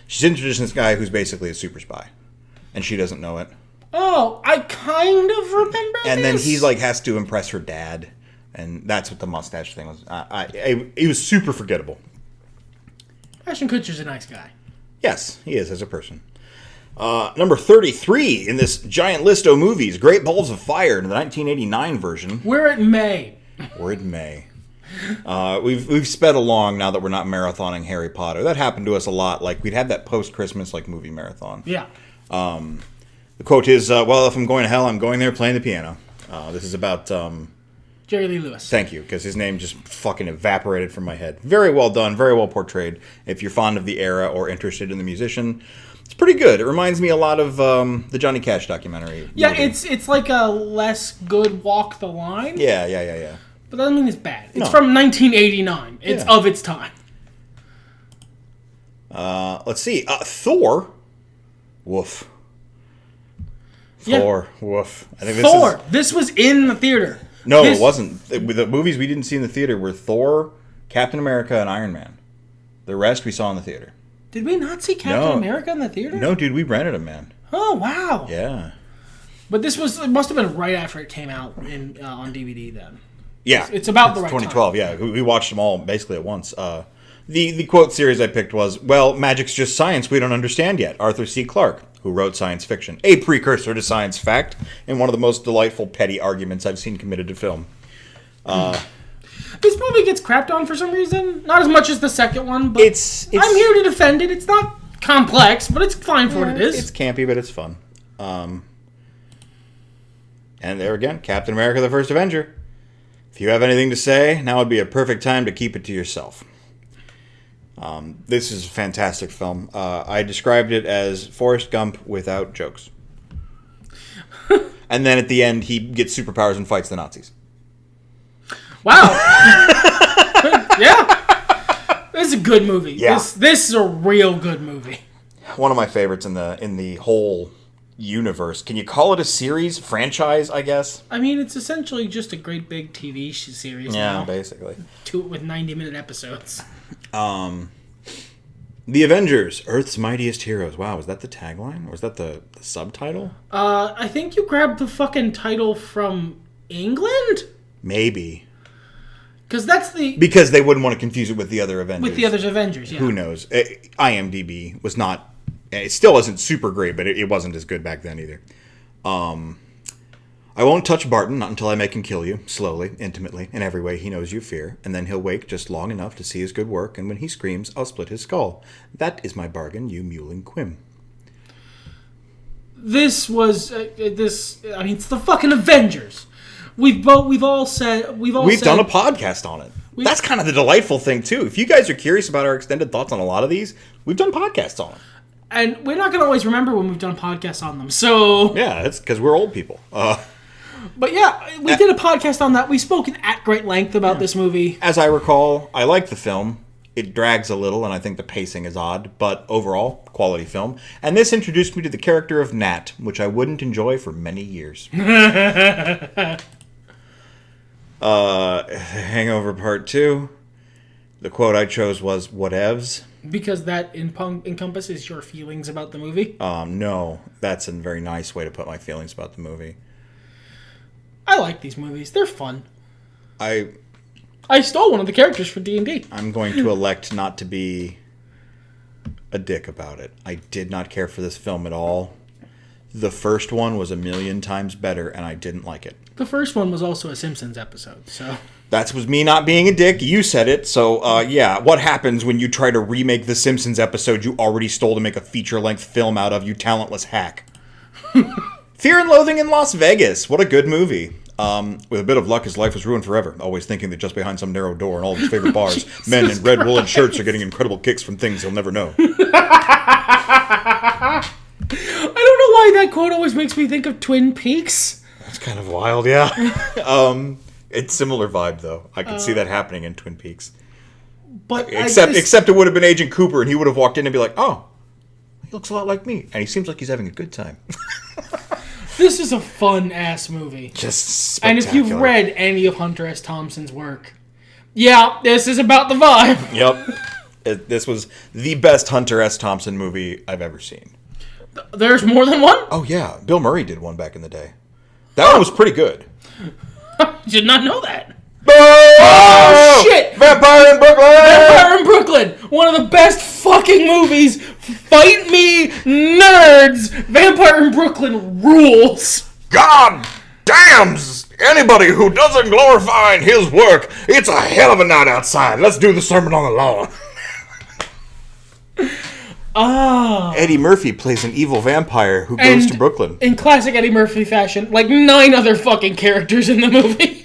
She's introduced in this guy who's basically a super spy, and she doesn't know it. Oh, I kind of remember And this. then he's like has to impress her dad, and that's what the mustache thing was. It was super forgettable. Ashton Kutcher's a nice guy. Yes, he is as a person. Number 33 in this giant list of movies, Great Balls of Fire, in the 1989 version. We're at May. We're in May. We've sped along now that we're not marathoning Harry Potter. That happened to us a lot. Like, we'd have that post-Christmas like movie marathon. Yeah. The quote is, "Well, if I'm going to hell, I'm going there playing the piano." This is about... Jerry Lee Lewis. Thank you, because his name just fucking evaporated from my head. Very well done, very well portrayed. If you're fond of the era or interested in the musician, it's pretty good. It reminds me a lot of the Johnny Cash documentary. Yeah, movie. it's like a less good Walk the Line. Yeah. But that doesn't mean it's bad. It's No. from 1989. It's of its time. Let's see. Thor. Woof. Yeah. Thor. Woof. I think Thor. This was in the theater. No, it wasn't. The movies we didn't see in the theater were Thor, Captain America, and Iron Man. The rest we saw in the theater. Did we not see Captain America in the theater? No, dude, we rented them, man. Oh, wow. Yeah. But it must have been right after it came out on DVD then. Yeah. It's about the right 2012, time. yeah. We watched them all basically at once. The quote series I picked was, "Well, magic's just science we don't understand yet." Arthur C. Clarke, who wrote science fiction, a precursor to science fact, and one of the most delightful petty arguments I've seen committed to film. This movie gets crapped on for some reason. Not as much as the second one, but It's I'm here to defend it. It's not complex, but it's fine for what it is. It's campy, but it's fun. And there again, Captain America: The First Avenger. If you have anything to say, now would be a perfect time to keep it to yourself. This is a fantastic film. I described it as Forrest Gump without jokes. And then at the end, he gets superpowers and fights the Nazis. Wow. Yeah. This is a good movie. Yeah. This is a real good movie. One of my favorites in the whole universe. Can you call it a series? Franchise, I guess? I mean, it's essentially just a great big TV series now. Yeah, basically. With 90-minute episodes. The Avengers, Earth's Mightiest Heroes. Wow, was that the tagline? Or was that the subtitle? I think you grabbed the fucking title from England? Maybe. Because that's the... Because they wouldn't want to confuse it with the other Avengers. With the other Avengers, yeah. Who knows? IMDb was not... It still wasn't super great, but it wasn't as good back then either. I won't touch Barton, not until I make him kill you, slowly, intimately, in every way he knows you fear, and then he'll wake just long enough to see his good work, and when he screams, I'll split his skull. That is my bargain, you mewling quim. This was... I mean, it's the fucking Avengers. We've all done a podcast on it. That's kind of the delightful thing, too. If you guys are curious about our extended thoughts on a lot of these, we've done podcasts on them. And we're not going to always remember when we've done podcasts on them, so... Yeah, it's because we're old people. But yeah, we did a podcast on that. We've spoken at great length about this movie. As I recall, I like the film. It drags a little, and I think the pacing is odd, but overall, quality film. And this introduced me to the character of Nat, which I wouldn't enjoy for many years. Hangover Part 2. The quote I chose was, whatevs. Because that encompasses your feelings about the movie? No, that's a very nice way to put my feelings about the movie. I like these movies. They're fun. I stole one of the characters for D&D. I'm going to elect not to be a dick about it. I did not care for this film at all. The first one was a million times better, and I didn't like it. The first one was also a Simpsons episode, so... That was me not being a dick. You said it. So, yeah. What happens when you try to remake the Simpsons episode you already stole to make a feature-length film out of, you talentless hack? Fear and Loathing in Las Vegas. What a good movie. With a bit of luck, his life was ruined forever. Always thinking that just behind some narrow door in all of his favorite bars, men in red woolen shirts are getting incredible kicks from things he'll never know. I don't know why that quote always makes me think of Twin Peaks. That's kind of wild, yeah. It's similar vibe, though. I could see that happening in Twin Peaks. But except it would have been Agent Cooper, and he would have walked in and be like, oh, he looks a lot like me. And he seems like he's having a good time. This is a fun-ass movie. Just spectacular. And if you've read any of Hunter S. Thompson's work, yeah, this is about the vibe. Yep. This was the best Hunter S. Thompson movie I've ever seen. There's more than one? Oh, yeah. Bill Murray did one back in the day. That one was pretty good. Did not know that. Oh, shit! Vampire in Brooklyn! Vampire in Brooklyn! One of the best fucking movies! Fight me, nerds! Vampire in Brooklyn rules! God damns anybody who doesn't glorify his work. It's a hell of a night outside. Let's do the Sermon on the Lawn. Eddie Murphy plays an evil vampire who goes to Brooklyn. In classic Eddie Murphy fashion, like 9 other fucking characters in the movie.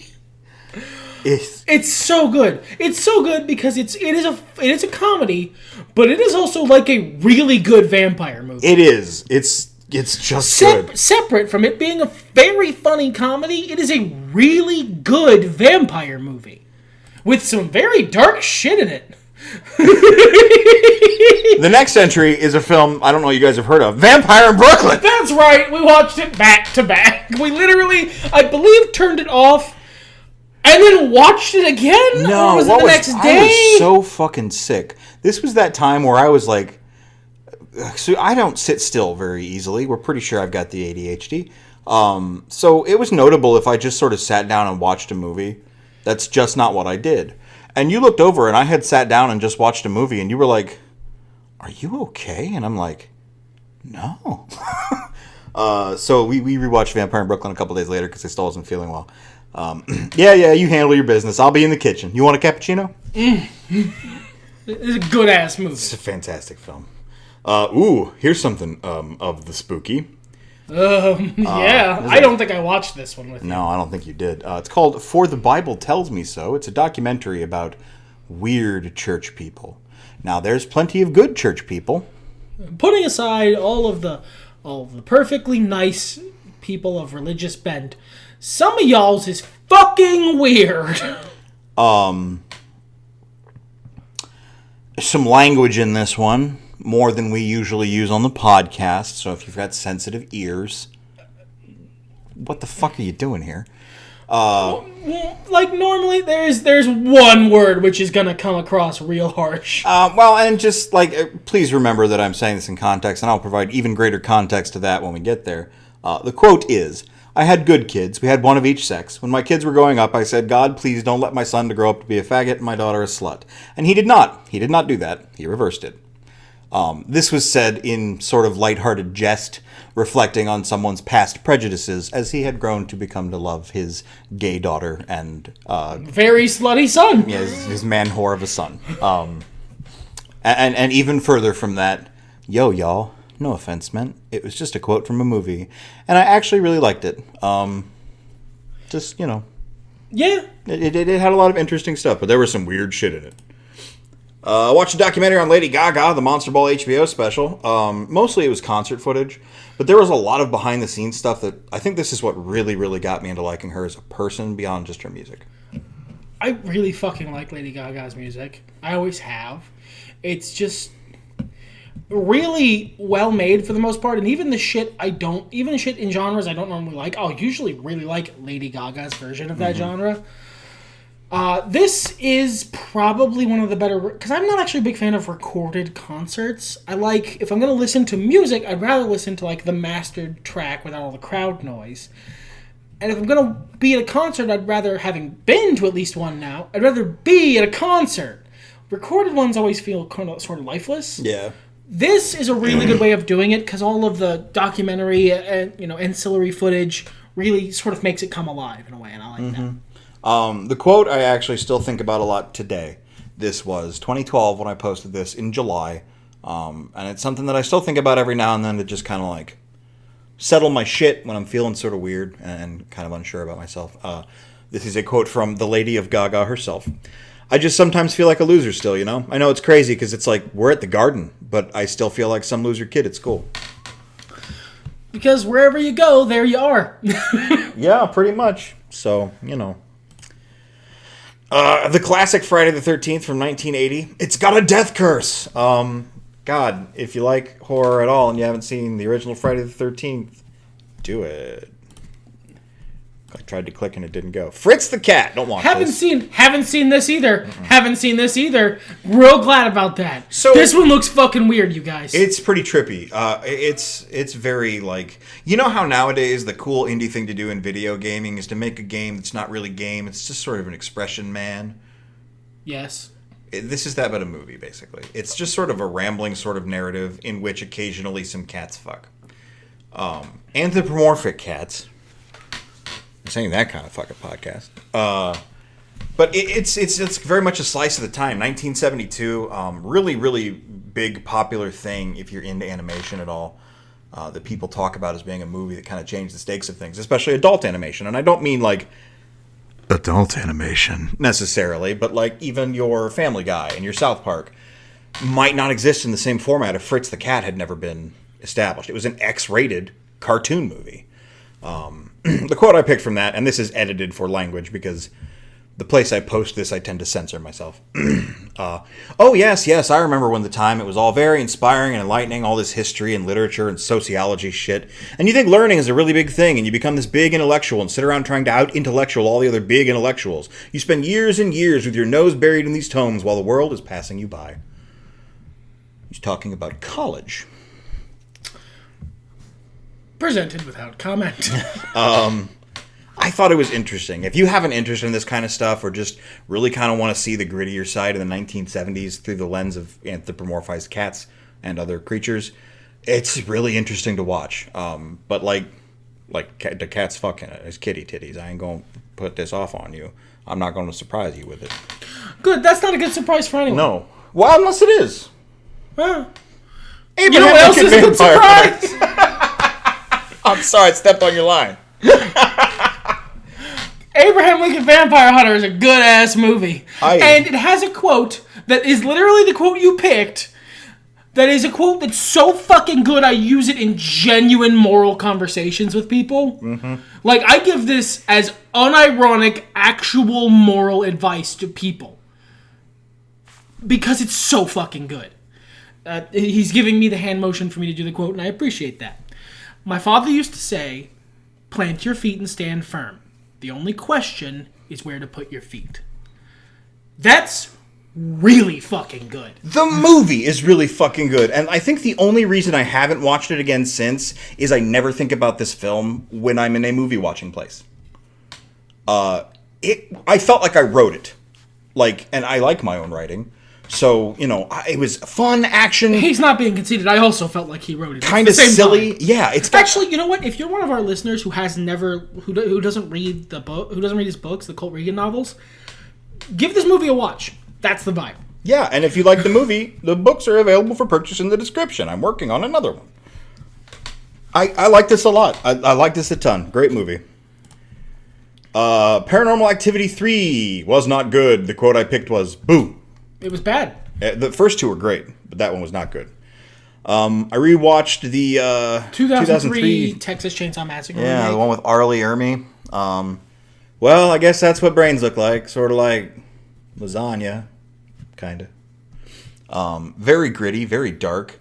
It's so good. It's so good because it is a comedy, but it is also like a really good vampire movie. It is. It's just good. Separate from it being a very funny comedy, it is a really good vampire movie with some very dark shit in it. The next entry is a film I don't know you guys have heard of. Vampire in Brooklyn. That's right. We watched it back to back. We literally, I believe, turned it off and then watched it again. No, or was it the next day? I was so fucking sick. This was that time where I was like, so I don't sit still very easily. We're pretty sure I've got the ADHD. So it was notable if I just sort of sat down and watched a movie. That's just not what I did. And you looked over and I had sat down and just watched a movie and you were like, are you okay? And I'm like, no. So we rewatched Vampire in Brooklyn a couple days later because I still wasn't feeling well. Yeah, you handle your business. I'll be in the kitchen. You want a cappuccino? It's a good-ass movie. It's a fantastic film. Here's something of the spooky. I don't think I watched this one with you. No, I don't think you did. It's called For the Bible Tells Me So. It's a documentary about weird church people. Now, there's plenty of good church people. Putting aside all of the perfectly nice people of religious bent, some of y'all's is fucking weird. Some language in this one, more than we usually use on the podcast, so if you've got sensitive ears, what the fuck are you doing here? Like, normally there's one word which is gonna come across real harsh. And just, please remember that I'm saying this in context, and I'll provide even greater context to that when we get there. The quote is, I had good kids. We had one of each sex. When my kids were growing up, I said, God, please don't let my son to grow up to be a faggot and my daughter a slut. And he did not. He did not do that. He reversed it. This was said in sort of lighthearted jest, reflecting on someone's past prejudices as he had grown to become to love his gay daughter and very slutty son. Yeah, his man whore of a son. And even further from that, yo, y'all, no offense meant. It was just a quote from a movie, and I actually really liked it. Yeah. It had a lot of interesting stuff, but there was some weird shit in it. I watched a documentary on Lady Gaga, the Monster Ball HBO special. Mostly it was concert footage, but there was a lot of behind-the-scenes stuff that I think this is what really, really got me into liking her as a person beyond just her music. I really fucking like Lady Gaga's music. I always have. It's just really well made for the most part, and even the shit in genres I don't normally like, I'll usually really like Lady Gaga's version of that genre. This is probably one of the better, because I'm not actually a big fan of recorded concerts. If I'm going to listen to music, I'd rather listen to the mastered track without all the crowd noise. And if I'm going to be at a concert, I'd rather, having been to at least one now, I'd rather be at a concert. Recorded ones always feel kind of sort of lifeless. Yeah. This is a really good way of doing it, because all of the documentary and ancillary footage really sort of makes it come alive in a way, and I like that. The quote I actually still think about a lot today. This was 2012 when I posted this in July, and it's something that I still think about every now and then to just kind of settle my shit when I'm feeling sort of weird and kind of unsure about myself. This is a quote from the Lady of Gaga herself. I just sometimes feel like a loser still, I know it's crazy because it's we're at the Garden, but I still feel like some loser kid at school. Because wherever you go, there you are. Yeah, pretty much. So, the classic Friday the 13th from 1980. It's got a death curse. God, if you like horror at all and you haven't seen the original Friday the 13th, do it. I tried to click and it didn't go. Fritz the Cat. Don't watch Haven't this. seen this either. Mm-mm. Haven't seen this either. Real glad about that. So this one looks fucking weird, you guys. It's pretty trippy. It's very how nowadays the cool indie thing to do in video gaming is to make a game that's not really game. It's just sort of an expression, man. Yes. This is that but a movie, basically. It's just sort of a rambling sort of narrative in which occasionally some cats fuck. Anthropomorphic cats. I'm saying that kind of fucking podcast. But it's very much a slice of the time. 1972, really, really big popular thing if you're into animation at all. That people talk about as being a movie that kind of changed the stakes of things, especially adult animation. And I don't mean adult animation necessarily, but even your Family Guy and your South Park might not exist in the same format if Fritz the Cat had never been established. It was an X-rated cartoon movie. The quote I picked from that, and this is edited for language because the place I post this I tend to censor myself. Oh yes, I remember when the time it was all very inspiring and enlightening, all this history and literature and sociology shit. And you think learning is a really big thing, and you become this big intellectual and sit around trying to out-intellectual all the other big intellectuals. You spend years and years with your nose buried in these tomes while the world is passing you by. He's talking about college. Presented without comment. I thought it was interesting. If you have an interest in this kind of stuff or just really kind of want to see the grittier side of the 1970s through the lens of anthropomorphized cats and other creatures, it's really interesting to watch. But the cat's fucking it. It's kitty titties. I ain't going to put this off on you. I'm not going to surprise you with it. Good. That's not a good surprise for anyone. No. Well, unless it is. Well, Abraham you know what else is a good surprise? I'm sorry, I stepped on your line. Abraham Lincoln Vampire Hunter is a good-ass movie. And it has a quote that is literally the quote you picked. That is a quote that's so fucking good, I use it in genuine moral conversations with people. Mm-hmm. Like, I give this as unironic, actual moral advice to people. Because it's so fucking good. He's giving me the hand motion for me to do the quote, and I appreciate that. My father used to say, plant your feet and stand firm. The only question is where to put your feet. That's really fucking good. The movie is really fucking good. And I think the only reason I haven't watched it again since is I never think about this film when I'm in a movie watching place. I felt like I wrote it. And I like my own writing. So, it was fun, action. He's not being conceited. I also felt like he wrote it. Kind of silly. Yeah, it's actually, you know what? If you're one of our listeners who doesn't read his books, the Colt Regan novels, give this movie a watch. That's the vibe. Yeah, and if you like the movie, the books are available for purchase in the description. I'm working on another one. I like this a lot. I like this a ton. Great movie. Paranormal Activity 3 was not good. The quote I picked was, boo. It was bad. The first two were great, but that one was not good. I rewatched the 2003 Texas Chainsaw Massacre. Yeah, remake. the one with Arlie Ermy. Well, I guess that's what brains look like. Sort of like lasagna. Kind of. Very gritty, very dark.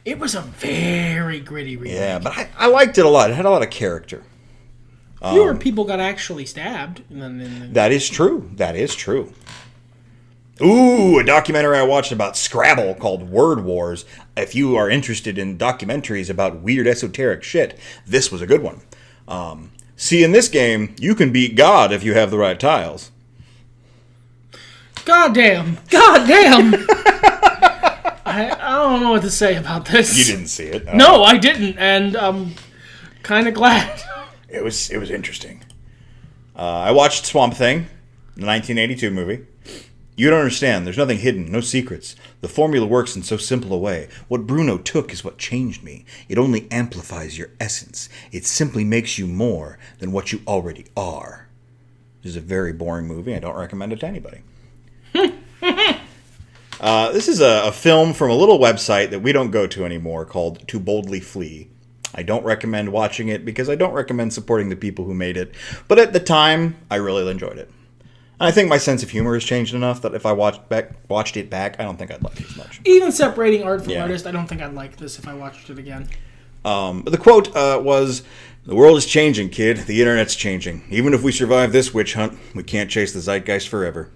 It was a very gritty remake. Yeah, but I liked it a lot. It had a lot of character. Fewer people got actually stabbed. That is true. That is true. Ooh, a documentary I watched about Scrabble called Word Wars. If you are interested in documentaries about weird esoteric shit, this was a good one. See, in this game, you can beat God if you have the right tiles. Goddamn. I don't know what to say about this. You didn't see it. No, I didn't, and I'm kind of glad. It was interesting. I watched Swamp Thing, the 1982 movie. You don't understand. There's nothing hidden, no secrets. The formula works in so simple a way. What Bruno took is what changed me. It only amplifies your essence. It simply makes you more than what you already are. This is a very boring movie. I don't recommend it to anybody. This is a film from a little website that we don't go to anymore called To Boldly Flee. I don't recommend watching it because I don't recommend supporting the people who made it. But at the time, I really enjoyed it. I think my sense of humor has changed enough that if I watched it back, I don't think I'd like it as much. Even separating art from artist, I don't think I'd like this if I watched it again. But the quote was, "The world is changing, kid. The internet's changing. Even if we survive this witch hunt, we can't chase the zeitgeist forever."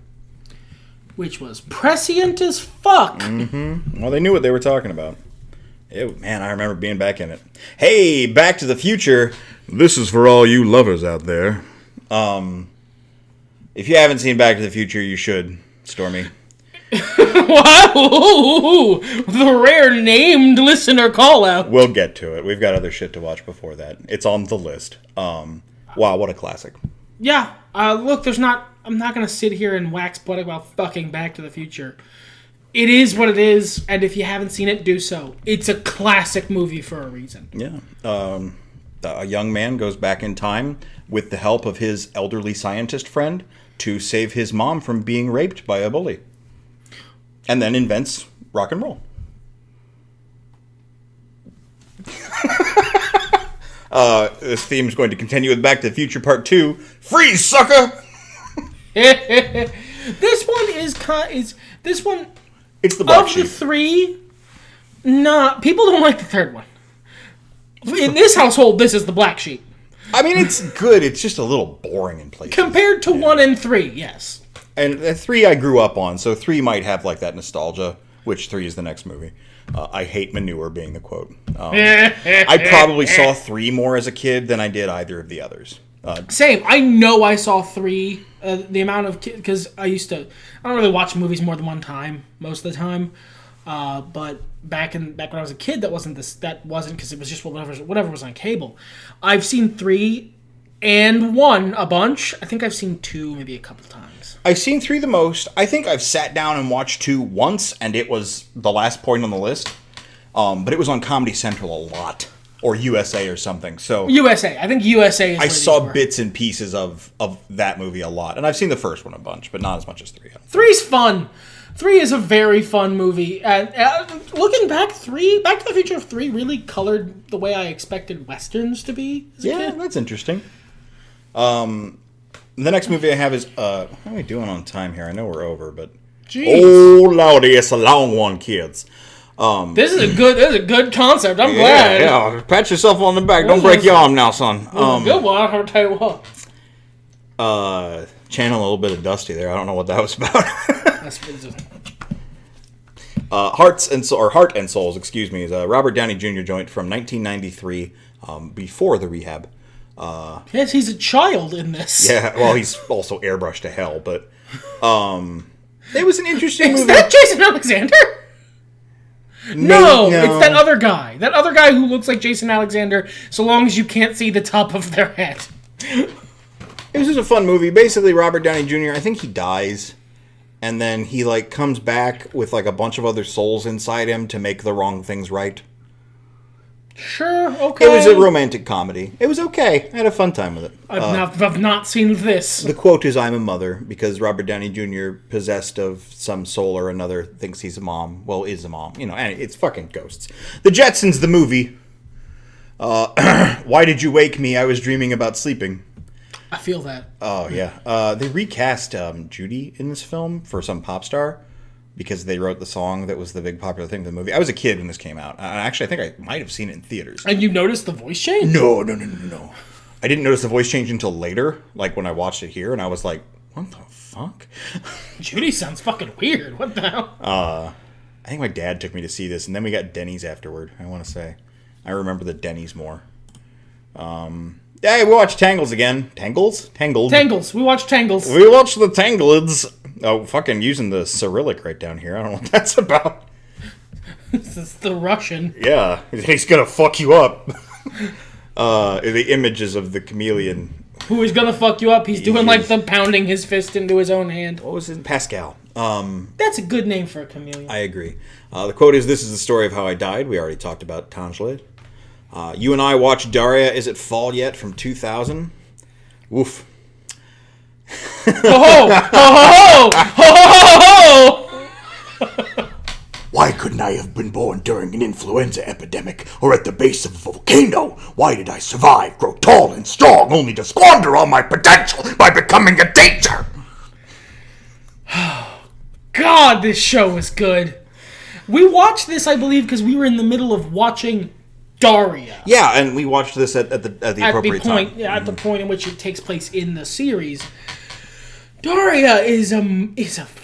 Which was prescient as fuck. Mm-hmm. Well, they knew what they were talking about. Man, I remember being back in it. Hey, Back to the Future. This is for all you lovers out there. If you haven't seen Back to the Future, you should, Stormy. Wow! The rare named listener call out. We'll get to it. We've got other shit to watch before that. It's on the list. Wow, what a classic. Yeah. Look, I'm not going to sit here and wax poetic about fucking Back to the Future. It is what it is, and if you haven't seen it, do so. It's a classic movie for a reason. Yeah. A young man goes back in time with the help of his elderly scientist friend to save his mom from being raped by a bully. And then invents rock and roll. This theme is going to continue with Back to the Future Part 2. Freeze, sucker! This one is this one. It's the black of sheep. The three. Nah, people don't like the third one. In this household, this is the black sheep. I mean, it's good. It's just a little boring in places. Compared to 1 and 3, yes. And 3 I grew up on, so 3 might have like that nostalgia, which 3 is the next movie. I hate manure being the quote. I probably saw 3 more as a kid than I did either of the others. Same. I know I saw 3. The amount of because I don't really watch movies more than one time most of the time. But back when I was a kid, that wasn't because it was just whatever was on cable. I've seen 3 and 1 a bunch. I think I've seen 2 maybe a couple times. I've seen 3 the most. I think I've sat down and watched 2 once, and it was the last point on the list. But it was on Comedy Central a lot. Or USA or something. So USA. I think USA is where I saw these were. bits and pieces of that movie a lot. And I've seen the first one a bunch, but not as much as 3. 3's fun. 3 is a very fun movie. And looking back, Back to the Future 3 really colored the way I expected Westerns to be as a kid. That's interesting. The next movie I have is, how are we doing on time here? I know we're over, but... Jeez. Oh, lordy, it's a long one, kids. This is a good concept. I'm glad. Yeah, pat yourself on the back. Don't break your arm now, son. Good one, I'll tell you what. Channel a little bit of Dusty there. I don't know what that was about. That's Heart and Souls, excuse me, is a Robert Downey Jr. joint from 1993, before the rehab. Yes, he's a child in this. Yeah, well, he's also airbrushed to hell, but it was an interesting movie. Is that Jason Alexander? No, it's that other guy. That other guy who looks like Jason Alexander, so long as you can't see the top of their head. It was just a fun movie. Basically, Robert Downey Jr., I think he dies, and then he, comes back with, a bunch of other souls inside him to make the wrong things right. Sure, okay. It was a romantic comedy. It was okay. I had a fun time with it. I've not seen this. The quote is, "I'm a mother," because Robert Downey Jr., possessed of some soul or another, thinks he's a mom. Well, is a mom. And it's fucking ghosts. The Jetsons, the movie. Why did you wake me? I was dreaming about sleeping. I feel that. Oh, yeah. They recast Judy in this film for some pop star because they wrote the song that was the big popular thing for the movie. I was a kid when this came out. Actually, I think I might have seen it in theaters. And you noticed the voice change? No. I didn't notice the voice change until later, when I watched it here, and I was like, what the fuck? Judy sounds fucking weird. What the hell? I think my dad took me to see this, and then we got Denny's afterward, I want to say. I remember the Denny's more. Yeah, we watched Tangles again. Tangled? Tangles. We watched Tangles. We watched the Tangleds. Oh, fucking using the Cyrillic right down here. I don't know what that's about. This is the Russian. Yeah, he's gonna fuck you up. The images of the chameleon. Who is gonna fuck you up? He's doing the pounding his fist into his own hand. What was his Pascal? That's a good name for a chameleon. I agree. The quote is, "This is the story of how I died." We already talked about Endslate. You and I watched Daria, Is It Fall Yet? From 2000. Woof. Why couldn't I have been born during an influenza epidemic or at the base of a volcano? Why did I survive, grow tall and strong, only to squander all my potential by becoming a danger? God, this show was good. We watched this, I believe, because we were in the middle of watching Daria. Yeah, and we watched this at the appropriate time. Yeah, at the point in which it takes place in the series. Daria is a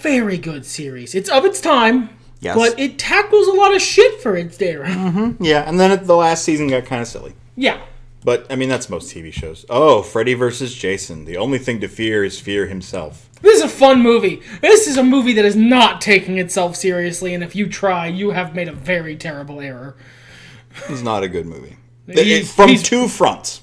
very good series. It's of its time, yes, but it tackles a lot of shit for its era. Mm-hmm. Yeah, and then the last season got kind of silly. Yeah. But, that's most TV shows. Oh, Freddy versus Jason. The only thing to fear is fear himself. This is a fun movie. This is a movie that is not taking itself seriously, and if you try, you have made a very terrible error. It's not a good movie. From two fronts.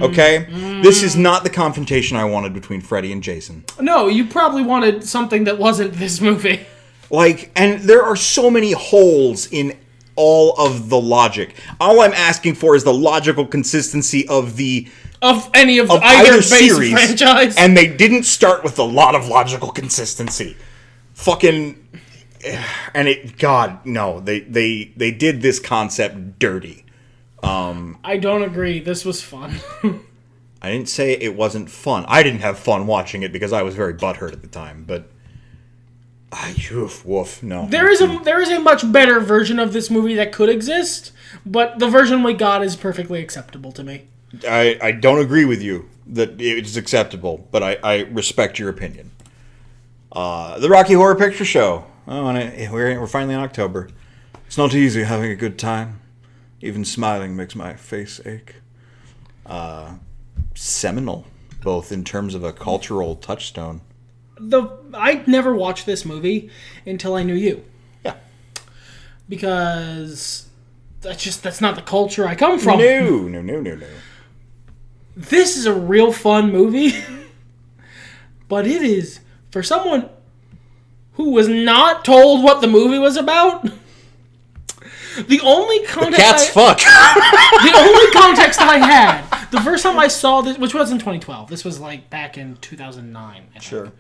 Okay? This is not the confrontation I wanted between Freddy and Jason. No, you probably wanted something that wasn't this movie. And there are so many holes in all of the logic. All I'm asking for is the logical consistency of either series franchise. And they didn't start with a lot of logical consistency. Fucking... And they did this concept dirty. I don't agree. This was fun. I didn't say it wasn't fun. I didn't have fun watching it because I was very butthurt at the time. But no. There is a much better version of this movie that could exist, but the version we got is perfectly acceptable to me. I don't agree with you that it's acceptable, but I respect your opinion. The Rocky Horror Picture Show. Oh, and we're finally in October. It's not easy having a good time. Even smiling makes my face ache. Seminal, both in terms of a cultural touchstone. I never watched this movie until I knew you. Yeah. Because that's not the culture I come from. No. this is a real fun movie, but it is, for someone who was not told what the movie was about, the only context the only context I had, the first time I saw this, which was in 2012, this was like back in 2009, I think. Sure.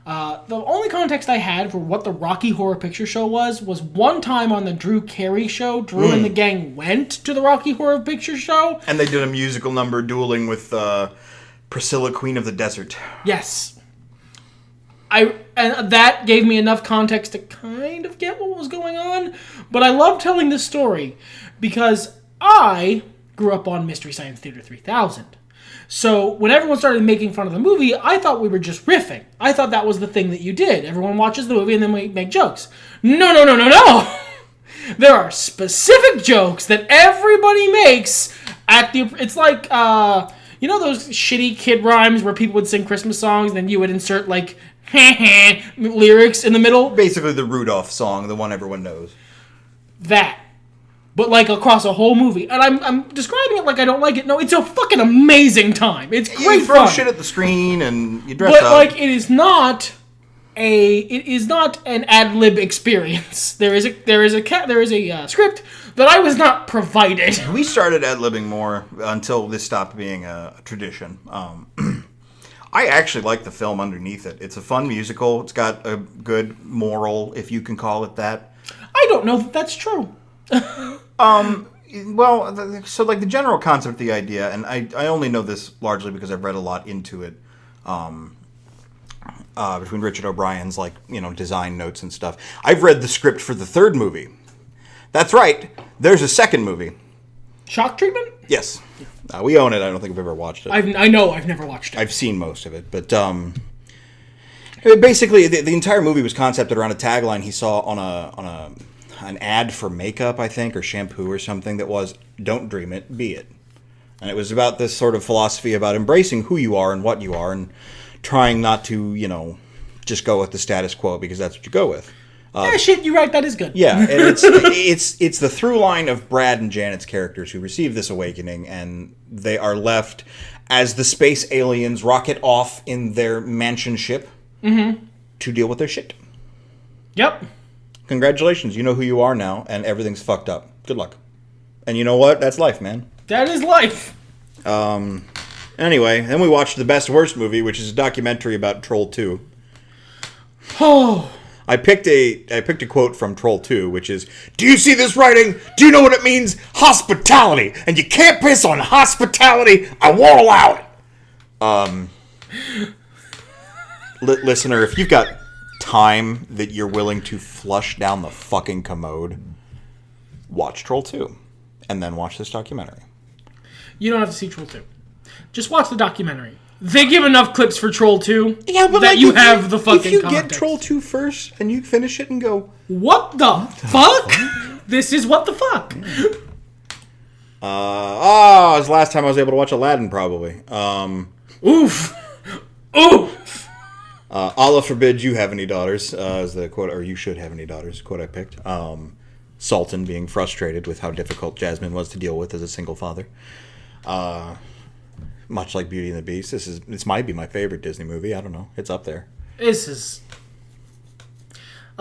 The only context I had for what the Rocky Horror Picture Show was one time on the Drew Carey show. Drew and the gang went to the Rocky Horror Picture Show. And they did a musical number dueling with Priscilla, Queen of the Desert. Yes. And that gave me enough context to kind of get what was going on. But I love telling this story because I grew up on Mystery Science Theater 3000. So when everyone started making fun of the movie, I thought we were just riffing. I thought that was the thing that you did. Everyone watches the movie and then we make jokes. No. There are specific jokes that everybody makes at the... It's like, you know those shitty kid rhymes where people would sing Christmas songs and then you would insert, like, lyrics in the middle? Basically the Rudolph song, the one everyone knows. That. But, like, across a whole movie. And I'm describing it like I don't like it. No, it's a fucking amazing time. It's great You throw fun. shit at the screen and you dress But, up. like, it is not an ad-lib experience. There is a script that I was not provided. We started ad-libbing more until this stopped being a tradition. I actually like the film underneath it. It's a fun musical. It's got a good moral, if you can call it that. I don't know that that's true. Well, so like the general concept, the idea, and I only know this largely because I've read a lot into it, between Richard O'Brien's, like, you know, design notes and stuff. I've read the script for the third movie. That's right. There's a second movie. Shock treatment? Yes. We own it. I don't think I've ever watched it. I know I've never watched it. I've seen most of it, but basically the entire movie was concepted around a tagline he saw on an ad for makeup, I think, or shampoo or something that was, "Don't dream it, be it." And it was about this sort of philosophy about embracing who you are and what you are and trying not to, you know, just go with the status quo because that's what you go with. Shit, you're right, that is good. Yeah, and it's the through line of Brad and Janet's characters who receive this awakening, and they are left as the space aliens rocket off in their mansion ship to deal with their shit. Yep. Congratulations, you know who you are now, and everything's fucked up. Good luck. And you know what? That's life, man. That is life. Anyway, then we watched The Best Worst Movie, which is a documentary about Troll 2. Oh. I picked a quote from Troll 2, which is, "Do you see this writing? Do you know what it means? Hospitality. And you can't piss on hospitality. I won't allow it." Listener, if you've got time that you're willing to flush down the fucking commode, watch Troll 2. And then watch this documentary. You don't have to see Troll 2. Just watch the documentary. They give enough clips for Troll 2 Yeah, but that like, you have the fucking if you context. get Troll 2 first and you finish it and go, what the fuck? This is what the fuck? it was the last time I was able to watch Aladdin, probably. Oof. Allah forbid you have any daughters, is the quote, or you should have any daughters, quote I picked. Sultan being frustrated with how difficult Jasmine was to deal with as a single father. Much like Beauty and the Beast, this might be my favorite Disney movie. I don't know. It's up there. I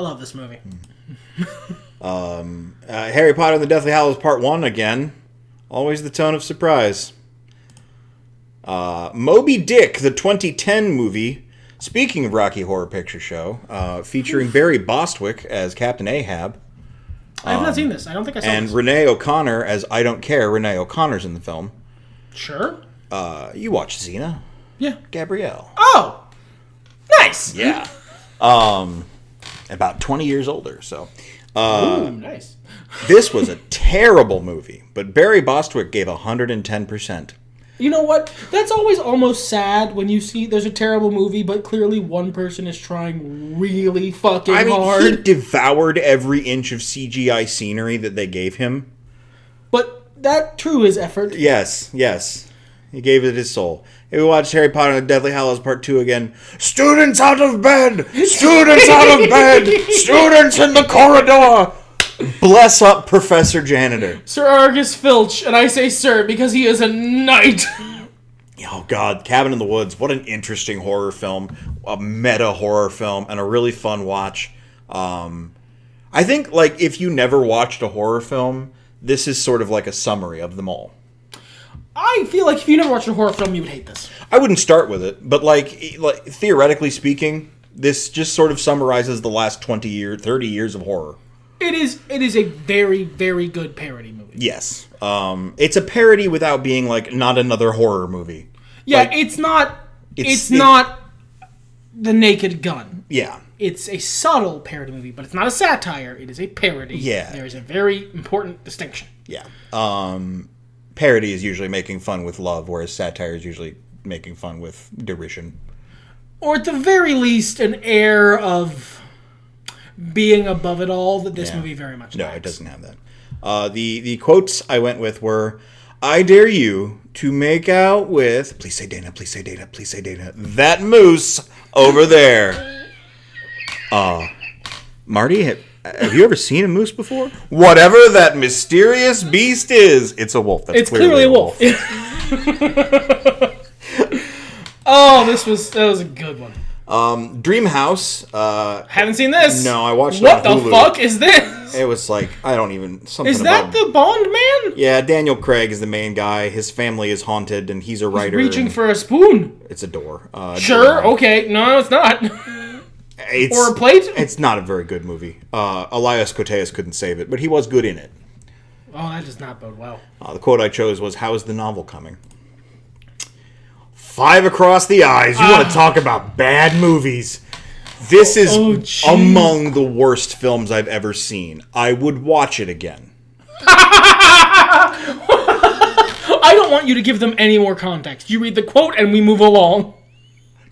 love this movie. Harry Potter and the Deathly Hallows Part 1 again. Always the tone of surprise. Moby Dick, the 2010 movie. Speaking of Rocky Horror Picture Show, featuring Barry Bostwick as Captain Ahab. I have not seen this. I don't think I saw and this. Renee O'Connor as I Don't Care. Renee O'Connor's in the film. Sure. You watched Xena? Yeah. Gabrielle. Oh! Nice! Yeah. About 20 years older, so. Ooh, nice. This was a terrible movie, but Barry Bostwick gave 110%. You know what? That's always almost sad when you see there's a terrible movie, but clearly one person is trying really fucking hard. He devoured every inch of CGI scenery that they gave him. But that true is effort. Yes. He gave it his soul. Hey, we watched Harry Potter and the Deathly Hallows Part 2 again. Students out of bed! Students out of bed! Students in the corridor! Bless up Professor Janitor. Sir Argus Filch, and I say sir because he is a knight. Oh, God. Cabin in the Woods. What an interesting horror film. A meta horror film and a really fun watch. I think, like, if you never watched a horror film, this is sort of like a summary of them all. I feel like if you never watched a horror film, you would hate this. I wouldn't start with it, but, like theoretically speaking, this just sort of summarizes the last 30 years of horror. It is a very, very good parody movie. Yes. It's a parody without being, like, not another horror movie. Yeah, like, it's not The Naked Gun. Yeah. It's a subtle parody movie, but it's not a satire. It is a parody. Yeah. There is a very important distinction. Yeah. Parody is usually making fun with love, whereas satire is usually making fun with derision. Or at the very least, an air of being above it all that this movie very much lacks. No, it doesn't have that. The quotes I went with were, "I dare you to make out with," please say Dana, please say Dana, please say Dana, "that moose over there." Marty, have you ever seen a moose before? Whatever that mysterious beast is, it's a wolf. That's it's clearly a wolf. Oh, that was a good one. Dreamhouse. Haven't seen this. No, I watched it What on the Hulu. fuck is this? It was like, I don't even... something Is that about, the Bond man? Yeah, Daniel Craig is the main guy. His family is haunted, and he's a writer. He's reaching for a spoon. It's a door. Sure, okay. No, it's not. Or a plate? It's not a very good movie. Elias Koteas couldn't save it, but he was good in it. Oh, that does not bode well. The quote I chose was, "How is the novel coming?" 5 across the eyes. You want to talk about bad movies? This is among the worst films I've ever seen. I would watch it again. I don't want you to give them any more context. You read the quote and we move along.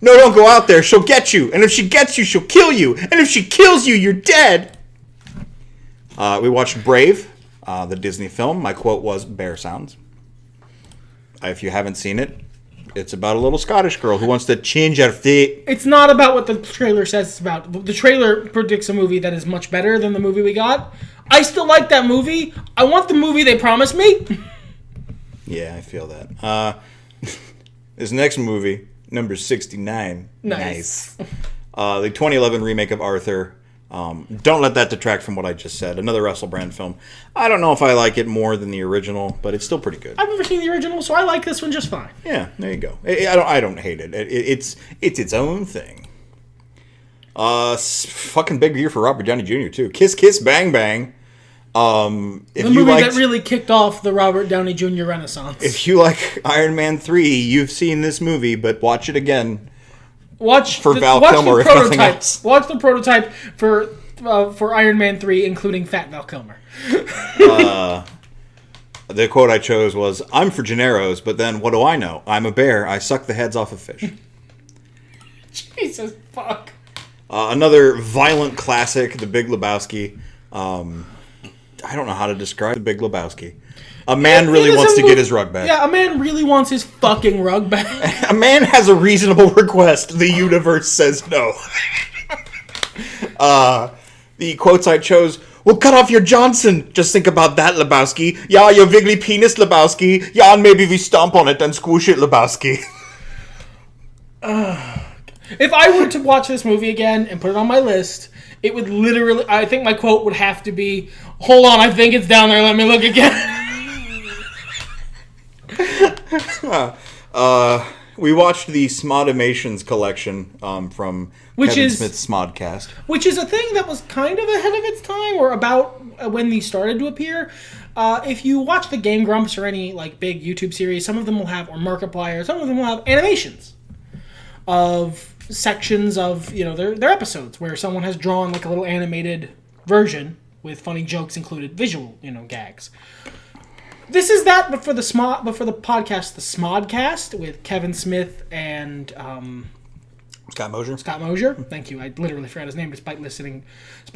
No, don't go out there. She'll get you. And if she gets you, she'll kill you. And if she kills you, you're dead. We watched Brave, the Disney film. My quote was, "Bear sounds." If you haven't seen it, it's about a little Scottish girl who wants to change her fate. It's not about what the trailer says it's about. The trailer predicts a movie that is much better than the movie we got. I still like that movie. I want the movie they promised me. Yeah, I feel that. This next movie, number 69. Nice. The 2011 remake of Arthur. Don't let that detract from what I just said. Another Russell Brand film. I don't know if I like it more than the original, but it's still pretty good. I've never seen the original, so I like this one just fine. Yeah, there you go. I don't hate it. It's its own thing. Fucking big year for Robert Downey Jr. too. Kiss Kiss Bang Bang. The movie that really kicked off the Robert Downey Jr. Renaissance. If you like Iron Man 3, you've seen this movie, but watch it again. Watch Val Kilmer, if nothing else. Watch the prototype for Iron Man 3, including Fat Val Kilmer. The quote I chose was, "I'm for Gennaro's, but then what do I know? I'm a bear. I suck the heads off of fish." Jesus fuck. Another violent classic, The Big Lebowski. I don't know how to describe The Big Lebowski. A man really wants to get his rug back. Yeah, a man really wants his fucking rug back. A man has a reasonable request. The universe says no. The quotes I chose: "Well, cut off your Johnson. Just think about that, Lebowski. Yeah, your wiggly penis, Lebowski. Yeah, and maybe we stomp on it and squish it, Lebowski." If I were to watch this movie again and put it on my list, it would literally... I think my quote would have to be, "Hold on, I think it's down there. Let me look again." We watched the Smodimations collection from Kevin Smith's Smodcast. Which is a thing that was kind of ahead of its time, or about when these started to appear. If you watch the Game Grumps or any like big YouTube series, some of them will have, or Markiplier, some of them will have animations of sections of their episodes where someone has drawn like a little animated version with funny jokes included, visual gags. This is that, but for the podcast, the Smodcast with Kevin Smith and Scott Mosier. Scott Mosier. Thank you. I literally forgot his name despite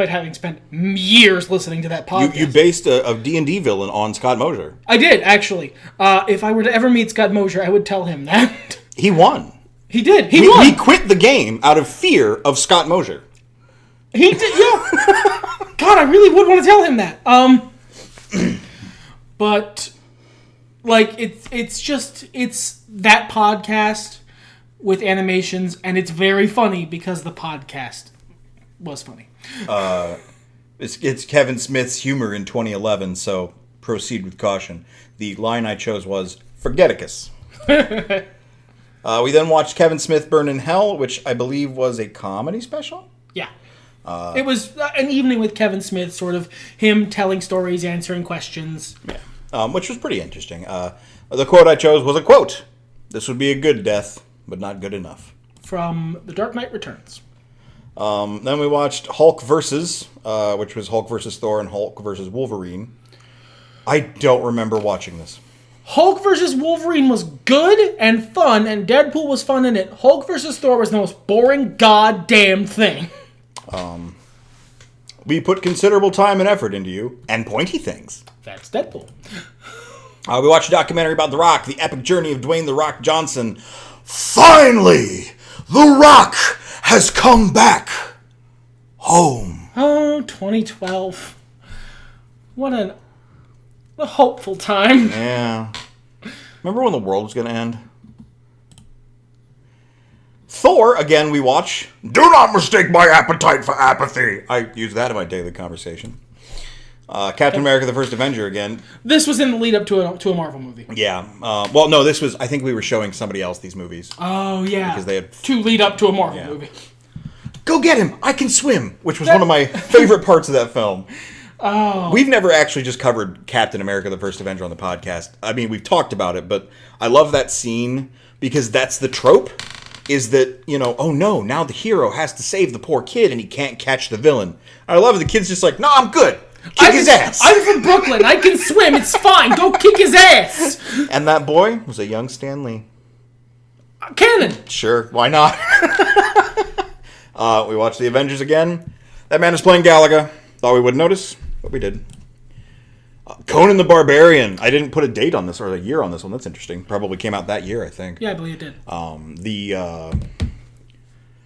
having spent years listening to that podcast. You based a D&D villain on Scott Mosier. I did, actually. If I were to ever meet Scott Mosier, I would tell him that. He won. He did. He won. He quit the game out of fear of Scott Mosier. He did, yeah. God, I really would want to tell him that. But Like, it's that podcast with animations, and it's very funny because the podcast was funny. It's Kevin Smith's humor in 2011, so proceed with caution. The line I chose was, Forgeticus. We then watched Kevin Smith Burn in Hell, which I believe was a comedy special? Yeah. It was an evening with Kevin Smith, sort of him telling stories, answering questions. Yeah. Which was pretty interesting. The quote I chose was a quote. This would be a good death, but not good enough. From The Dark Knight Returns. Then we watched Hulk versus, which was Hulk versus Thor and Hulk versus Wolverine. I don't remember watching this. Hulk versus Wolverine was good and fun, and Deadpool was fun in it. Hulk versus Thor was the most boring goddamn thing. We put considerable time and effort into you, and pointy things. That's Deadpool. We watched a documentary about The Rock, the epic journey of Dwayne "The Rock" Johnson. Finally, The Rock has come back home. Oh, 2012. What a hopeful time. Yeah. Remember when the world was going to end? Thor, again, we watch. Do not mistake my appetite for apathy. I use that in my daily conversation. Captain America, the First Avenger, again. This was in the lead up to a Marvel movie. Yeah. Well, no, this was, I think we were showing somebody else these movies. Oh, yeah. Because they had... To lead up to a Marvel movie. Go get him! I can swim! Which was one of my favorite parts of that film. Oh. We've never actually just covered Captain America, the First Avenger on the podcast. I mean, we've talked about it, but I love that scene because that's the trope, is that, oh no, now the hero has to save the poor kid and he can't catch the villain. I love it. The kid's just like, no, I'm good. Kick his ass. I'm from Brooklyn. I can swim. It's fine. Go kick his ass. And that boy was a young Stan Lee. Canon. Sure, why not? We watched The Avengers again. That man is playing Galaga. Thought we wouldn't notice, but we did. Conan the Barbarian. I didn't put a date on this or a year on this one. That's interesting. Probably came out that year, I think. Yeah, I believe it did.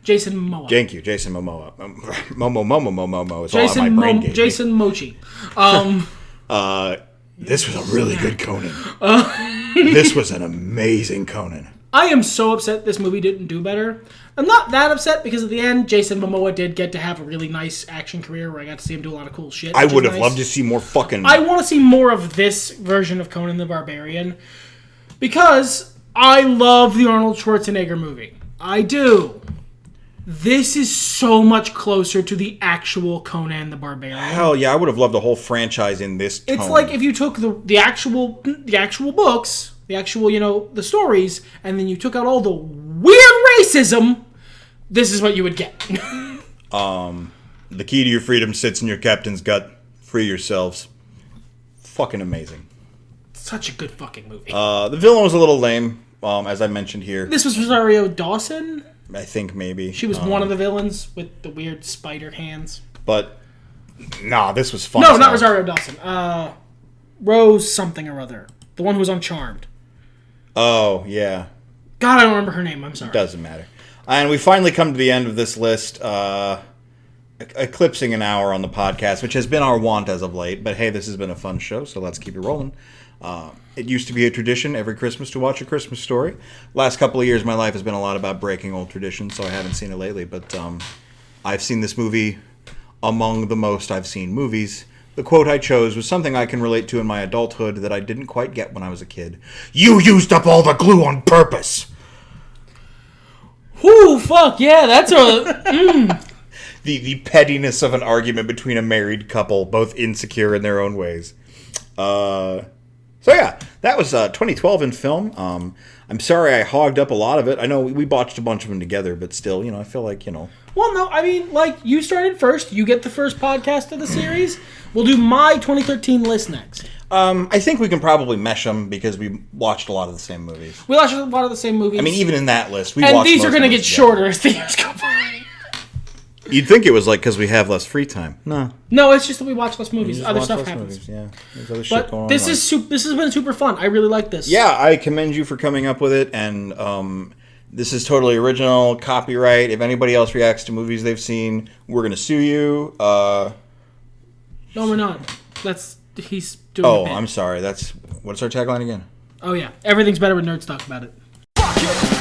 Jason Momoa. Thank you, Jason Momoa. Momo. It's all out my brain gave Jason Mochi. This was a really good Conan. This was an amazing Conan. I am so upset this movie didn't do better. I'm not that upset because at the end, Jason Momoa did get to have a really nice action career where I got to see him do a lot of cool shit. I would have loved to see more fucking... I want to see more of this version of Conan the Barbarian because I love the Arnold Schwarzenegger movie. I do. This is so much closer to the actual Conan the Barbarian. Hell yeah, I would have loved the whole franchise in this tone. It's like if you took the actual books, the actual, the stories, and then you took out all the weird racism, this is what you would get. The key to your freedom sits in your captain's gut. Free yourselves. Fucking amazing. Such a good fucking movie. The villain was a little lame, as I mentioned here. This was Rosario Dawson? I think maybe. She was one of the villains with the weird spider hands. But, nah, this was fun. No, not Rosario Dawson. Rose something or other. The one who was on Charmed. Oh, yeah. God, I don't remember her name. I'm sorry. It doesn't matter. And we finally come to the end of this list, eclipsing an hour on the podcast, which has been our want as of late. But hey, this has been a fun show, so let's keep it rolling. It used to be a tradition every Christmas to watch A Christmas Story. Last couple of years, my life has been a lot about breaking old traditions, so I haven't seen it lately. But I've seen this movie among the most I've seen movies. The quote I chose was something I can relate to in my adulthood that I didn't quite get when I was a kid. You used up all the glue on purpose! Whoo, fuck, yeah, that's a... The pettiness of an argument between a married couple, both insecure in their own ways. So yeah, that was 2012 in film. I'm sorry I hogged up a lot of it. I know we botched a bunch of them together, but still, I feel like, Well, no, I mean, you started first. You get the first podcast of the series. We'll do my 2013 list next. I think we can probably mesh them because we watched a lot of the same movies. We watched a lot of the same movies. I mean, even in that list, we and watched these are going to get together. shorter as the years go by. You'd think it was because we have less free time. No, it's just that we watch less movies. Other stuff happens. Movies, yeah, there's other shit going on. This has been super fun. I really like this. Yeah, I commend you for coming up with it, and this is totally original, copyright. If anybody else reacts to movies they've seen, we're going to sue you. No, we're not. He's doing a bit. I'm sorry. What's our tagline again? Oh yeah, everything's better when nerds talk about it.